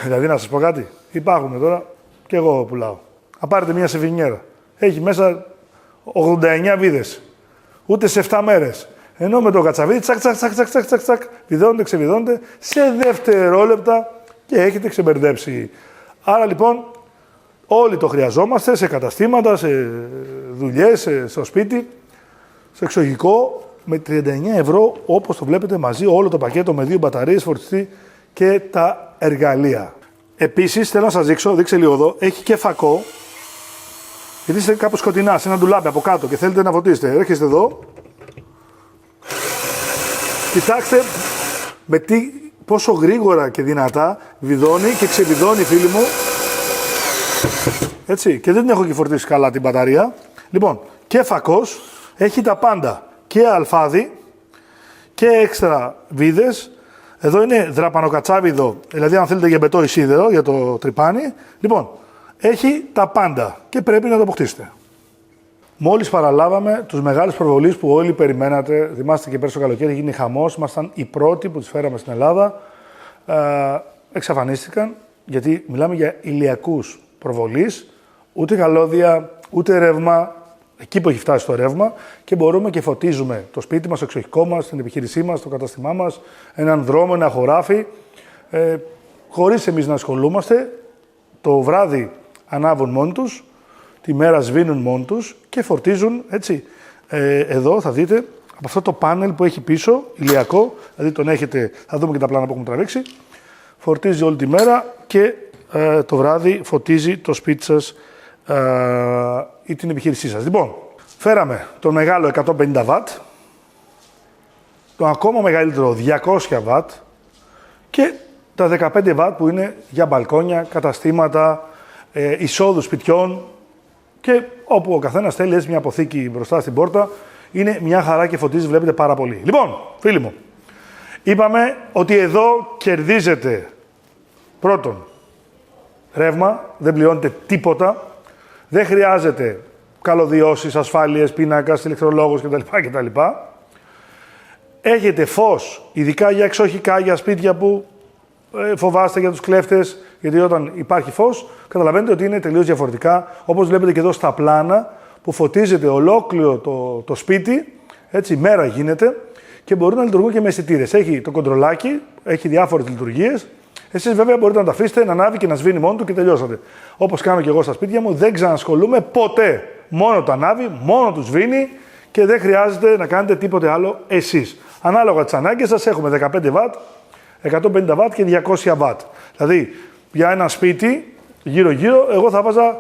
δηλαδή να σας πω κάτι, υπάρχουν τώρα, και εγώ πουλάω. Να πάρετε μια σεφινιέρα, έχει μέσα 89 βίδες, ούτε σε 7 μέρες. Ενώ με το κατσαβίδι, τσακ, βιδώνετε, ξεβιδώνετε, σε δευτερόλεπτα και έχετε ξεμπερδέψει. Άρα λοιπόν, όλοι το χρειαζόμαστε σε καταστήματα, σε δουλειές, στο σπίτι, στο εξοχικό, με 39 ευρώ, όπως το βλέπετε μαζί, όλο το πακέτο με 2 μπαταρίες, φορτιστή και τα εργαλεία. Επίσης, θέλω να σας δείξω, δείξτε λίγο εδώ, έχει και φακό, γιατί είστε κάπου σκοτεινά, σε ένα ντουλάπι από κάτω και θέλετε να φωτίσετε. Έρχεστε εδώ. Κοιτάξτε πόσο γρήγορα και δυνατά βιδώνει και ξεβιδώνει, φίλοι μου. Έτσι, και δεν την έχω και φορτίσει καλά την μπαταρία. Λοιπόν, και φακός, έχει τα πάντα. Και αλφάδι και έξτρα βίδες. Εδώ είναι δραπανοκατσάβιδο, δηλαδή αν θέλετε γεμπετό ή σίδερο για το τρυπάνι. Λοιπόν, έχει τα πάντα και πρέπει να το αποκτήσετε. Μόλις παραλάβαμε τους μεγάλους προβολείς που όλοι περιμένατε. Θυμάστε και πέρσι το καλοκαίρι γίνει χαμός. Ήμασταν οι πρώτοι που τις φέραμε στην Ελλάδα. Εξαφανίστηκαν γιατί μιλάμε για ηλιακούς προβολείς. Ούτε καλώδια, ούτε ρεύμα. Εκεί που έχει φτάσει το ρεύμα και μπορούμε και φωτίζουμε το σπίτι μας, το εξοχικό μας, την επιχείρησή μας, το καταστημά μας, έναν δρόμο, ένα χωράφι, χωρίς εμείς να ασχολούμαστε. Το βράδυ ανάβουν μόνοι τους, τη μέρα σβήνουν μόνοι τους και φορτίζουν, έτσι. Εδώ θα δείτε από αυτό το πάνελ που έχει πίσω, ηλιακό, δηλαδή τον έχετε, θα δούμε και τα πλάνα που έχουμε τραβήξει, φορτίζει όλη τη μέρα και το βράδυ φωτίζει το σπίτι σας ή την επιχείρησή σας. Λοιπόν, φέραμε το μεγάλο 150 W, το ακόμα μεγαλύτερο 200 W και τα 15 W που είναι για μπαλκόνια, καταστήματα, εισόδου σπιτιών και όπου ο καθένας θέλει έτσι μια αποθήκη μπροστά στην πόρτα, είναι μια χαρά και φωτίζει, βλέπετε πάρα πολύ. Λοιπόν, φίλοι μου, είπαμε ότι εδώ κερδίζετε πρώτον ρεύμα, δεν πληρώνετε τίποτα. Δεν χρειάζεται καλωδιώσεις, ασφάλειες, πίνακας, ηλεκτρολόγους κτλ. Έχετε φως, ειδικά για εξοχικά, για σπίτια που φοβάστε για τους κλέφτες, γιατί όταν υπάρχει φως, καταλαβαίνετε ότι είναι τελείως διαφορετικά, όπως βλέπετε και εδώ στα πλάνα, που φωτίζεται ολόκληρο το σπίτι, έτσι, μέρα γίνεται, και μπορούν να λειτουργούν και με αισθητήρες. Έχει το κοντρολάκι, έχει διάφορες λειτουργίες. Εσείς βέβαια μπορείτε να τα αφήσετε να ανάβει και να σβήνει μόνο του και τελειώσατε. Όπως κάνω και εγώ στα σπίτια μου, δεν ξανασχολούμαι ποτέ. Μόνο το ανάβει, μόνο του σβήνει και δεν χρειάζεται να κάνετε τίποτε άλλο εσείς. Ανάλογα τις ανάγκες σας έχουμε 15 W, 150 W και 200 W. Δηλαδή για ένα σπίτι γύρω-γύρω εγώ θα βάζα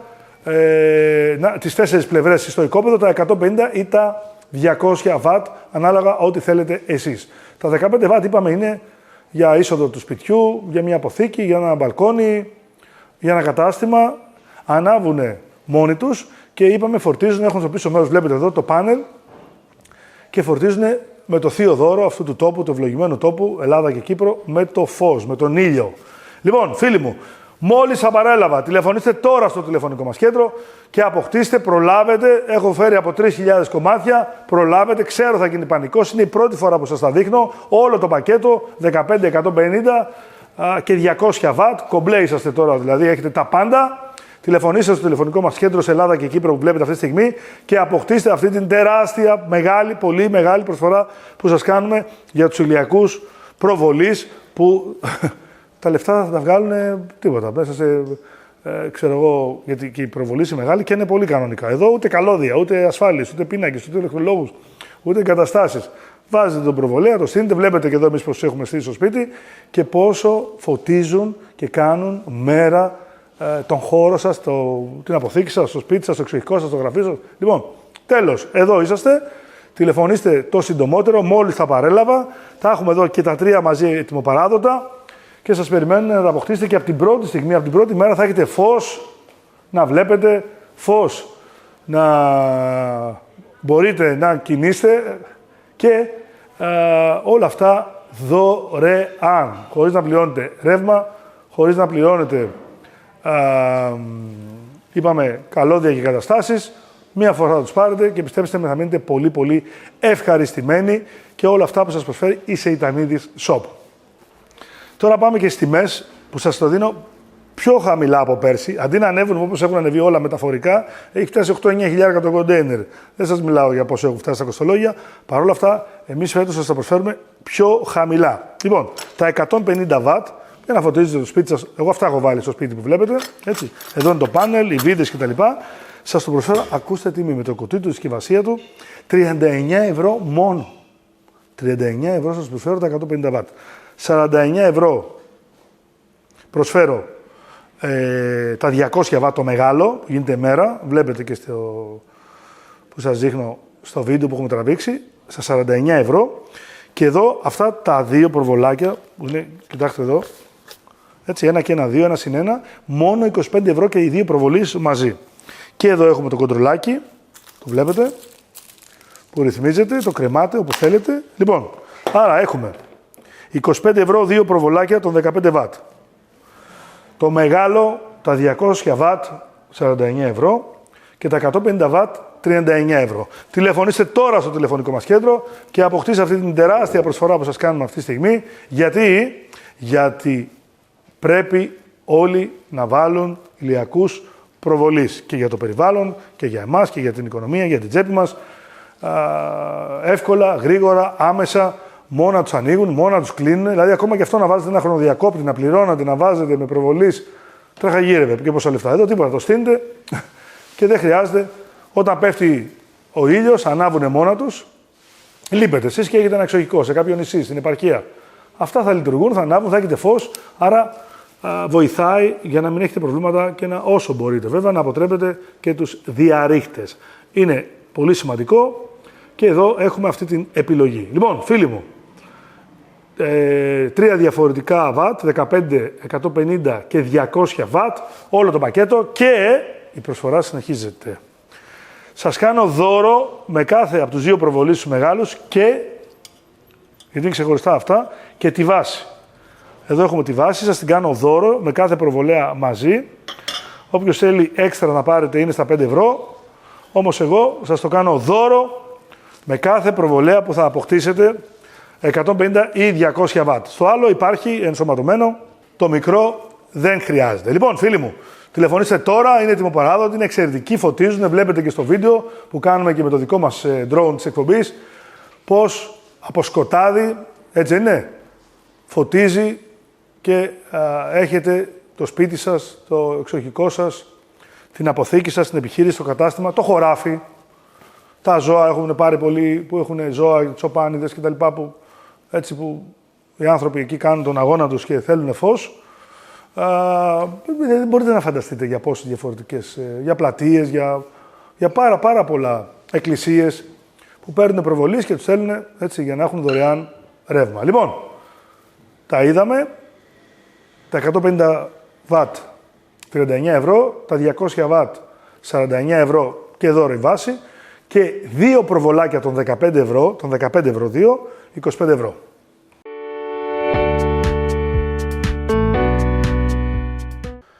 τις 4 πλευρές στο οικόπεδο, τα 150 ή τα 200 W, ανάλογα ό,τι θέλετε εσείς. Τα 15 W είπαμε είναι για είσοδο του σπιτιού, για μια αποθήκη, για ένα μπαλκόνι, για ένα κατάστημα. Ανάβουν μόνοι τους και είπαμε φορτίζουν, έχουν στο πίσω μέρος, βλέπετε εδώ το πάνελ και φορτίζουν με το θείο δώρο αυτού του τόπου, του ευλογημένου τόπου, Ελλάδα και Κύπρο, με το φως, με τον ήλιο. Λοιπόν, φίλοι μου, μόλις θα παρέλαβα, τηλεφωνήστε τώρα στο τηλεφωνικό μας κέντρο και αποκτήστε, προλάβετε. Έχω φέρει από 3.000 κομμάτια, προλάβετε, ξέρω θα γίνει πανικός, είναι η πρώτη φορά που σας τα δείχνω, όλο το πακέτο, 15, 150 και 200 W, κομπλέ είσαστε τώρα δηλαδή, έχετε τα πάντα. Τηλεφωνήστε στο τηλεφωνικό μας κέντρο σε Ελλάδα και Κύπρο που βλέπετε αυτή τη στιγμή και αποκτήστε αυτή την τεράστια, μεγάλη, πολύ μεγάλη προσφορά που σας κάνουμε για τους ηλιακούς προβολείς που τα λεφτά θα τα βγάλουν τίποτα. Μέσα σε, ξέρω εγώ, γιατί και η προβολή είναι μεγάλη και είναι πολύ κανονικά. Εδώ ούτε καλώδια, ούτε ασφάλειες, ούτε πίνακες, ούτε ηλεκτρολόγους, ούτε εγκαταστάσεις. Βάζετε τον προβολέα, το στείλετε, βλέπετε και εδώ εμείς πώς έχουμε στήσει στο σπίτι και πόσο φωτίζουν και κάνουν μέρα τον χώρο σας, την αποθήκη σας, το σπίτι σας, το εξοχικό σας, το γραφείο σας. Λοιπόν, τέλος, εδώ είσαστε. Τηλεφωνήστε το συντομότερο, μόλις θα παρέλαβα. Θα έχουμε εδώ και τα 3 μαζί ετοιμοπαράδοτα και σας περιμένουν να τα αποκτήσετε και από την πρώτη στιγμή, από την πρώτη μέρα θα έχετε φως να βλέπετε, φως να μπορείτε να κινείστε και όλα αυτά δωρεάν, χωρίς να πληρώνετε ρεύμα, χωρίς να πληρώνετε Είπαμε καλώδια και καταστάσεις. Μία φορά θα τους πάρετε και πιστέψτε με θα μείνετε πολύ πολύ ευχαριστημένοι και όλα αυτά που σας προσφέρει η Σεϊτανίδης Shop. Τώρα πάμε και στις τιμές που σας το δίνω πιο χαμηλά από πέρσι. Αντί να ανέβουν όπως έχουν ανεβεί όλα μεταφορικά, έχει φτάσει 8-9 χιλιάρικα το κοντέινερ. Δεν σας μιλάω για πόσο έχουν φτάσει τα κοστολόγια. Παρ' όλα αυτά, εμείς φέτος σας τα προσφέρουμε πιο χαμηλά. Λοιπόν, τα 150 βατ για να φωτίζετε το σπίτι σας. Εγώ αυτά έχω βάλει στο σπίτι που βλέπετε. Έτσι. Εδώ είναι το πάνελ, οι βίδες κτλ. Σας το προσφέρω, ακούστε τιμή με το κουτί του, τη συσκευασία του, 39 ευρώ μόνο. 39 ευρώ σας προσφέρω τα 150 βατ. 49 ευρώ προσφέρω τα 200 βατ το μεγάλο, που γίνεται μέρα. Βλέπετε και που σας δείχνω στο βίντεο που έχουμε τραβήξει, στα 49 ευρώ. Και εδώ αυτά τα δύο προβολάκια, που είναι, κοιτάξτε εδώ, έτσι, ένα και ένα, δύο, ένα συν ένα, μόνο 25 ευρώ και οι δύο προβολείς μαζί. Και εδώ έχουμε το κοντρολάκι, το βλέπετε, που ρυθμίζεται, το κρεμάτε όπως θέλετε. Λοιπόν, άρα έχουμε 25 ευρώ δύο προβολάκια των 15 βατ. Το μεγάλο, τα 200 βατ, 49 ευρώ και τα 150 βατ, 39 ευρώ. Τηλεφωνήστε τώρα στο τηλεφωνικό μας κέντρο και αποκτήστε αυτή την τεράστια προσφορά που σας κάνουμε αυτή τη στιγμή. Γιατί πρέπει όλοι να βάλουν ηλιακούς προβολής και για το περιβάλλον και για εμάς και για την οικονομία, για την τσέπη μας. Εύκολα, γρήγορα, άμεσα, μόνα τους ανοίγουν, μόνα τους κλείνουν. Δηλαδή, ακόμα και αυτό να βάζετε ένα χρονοδιακόπτη, να πληρώνατε, να βάζετε με προβολής, τρέχα γύρευε και πόσα λεφτά. Εδώ τίποτα, το στείνετε και δεν χρειάζεται. Όταν πέφτει ο ήλιος, ανάβουνε μόνα τους, λείπετε εσείς και έχετε ένα εξοχικό σε κάποιο νησί, στην επαρχία. Αυτά θα λειτουργούν, θα ανάβουν, θα έχετε φως, άρα βοηθάει για να μην έχετε προβλήματα και όσο μπορείτε βέβαια να αποτρέπετε και τους διαρρήχτες. Είναι πολύ σημαντικό και εδώ έχουμε αυτή την επιλογή. Λοιπόν, φίλοι μου, τρία διαφορετικά βατ, 15, 150 και 200 βατ, όλο το πακέτο και η προσφορά συνεχίζεται. Σας κάνω δώρο με κάθε από τους δύο προβολείς τους μεγάλους και, γιατί είναι ξεχωριστά αυτά, και τη βάση. Εδώ έχουμε τη βάση, σας την κάνω δώρο με κάθε προβολέα μαζί. Όποιος θέλει έξτρα να πάρετε είναι στα 5 ευρώ, όμως εγώ σας το κάνω δώρο με κάθε προβολέα που θα αποκτήσετε 150 ή 200 βατ. Στο άλλο υπάρχει ενσωματωμένο, το μικρό δεν χρειάζεται. Λοιπόν, φίλοι μου, τηλεφωνήστε τώρα, είναι τιμοπαράδοτη, είναι εξαιρετική, φωτίζουν, βλέπετε και στο βίντεο που κάνουμε και με το δικό μας drone της εκπομπής, πώς από σκοτάδι, έτσι είναι, φωτίζει και έχετε το σπίτι σας, το εξοχικό σας, την αποθήκη σας, την επιχείρηση, το κατάστημα, το χωράφι, τα ζώα, έχουν πάρει πολλοί που έχουν ζώα, τσοπάνιδες κτλ. Έτσι που οι άνθρωποι εκεί κάνουν τον αγώνα τους και θέλουν φως. Δεν μπορείτε να φανταστείτε για πόσες διαφορετικές, για πλατείες, για πάρα πολλά εκκλησίες που παίρνουν προβολής και τους στέλνουν έτσι για να έχουν δωρεάν ρεύμα. Λοιπόν, τα είδαμε, τα 150 βατ 39 ευρώ, τα 200 βατ 49 ευρώ και δώρο η βάση και δύο προβολάκια των 15 ευρώ, 25 ευρώ 2, 25 ευρώ.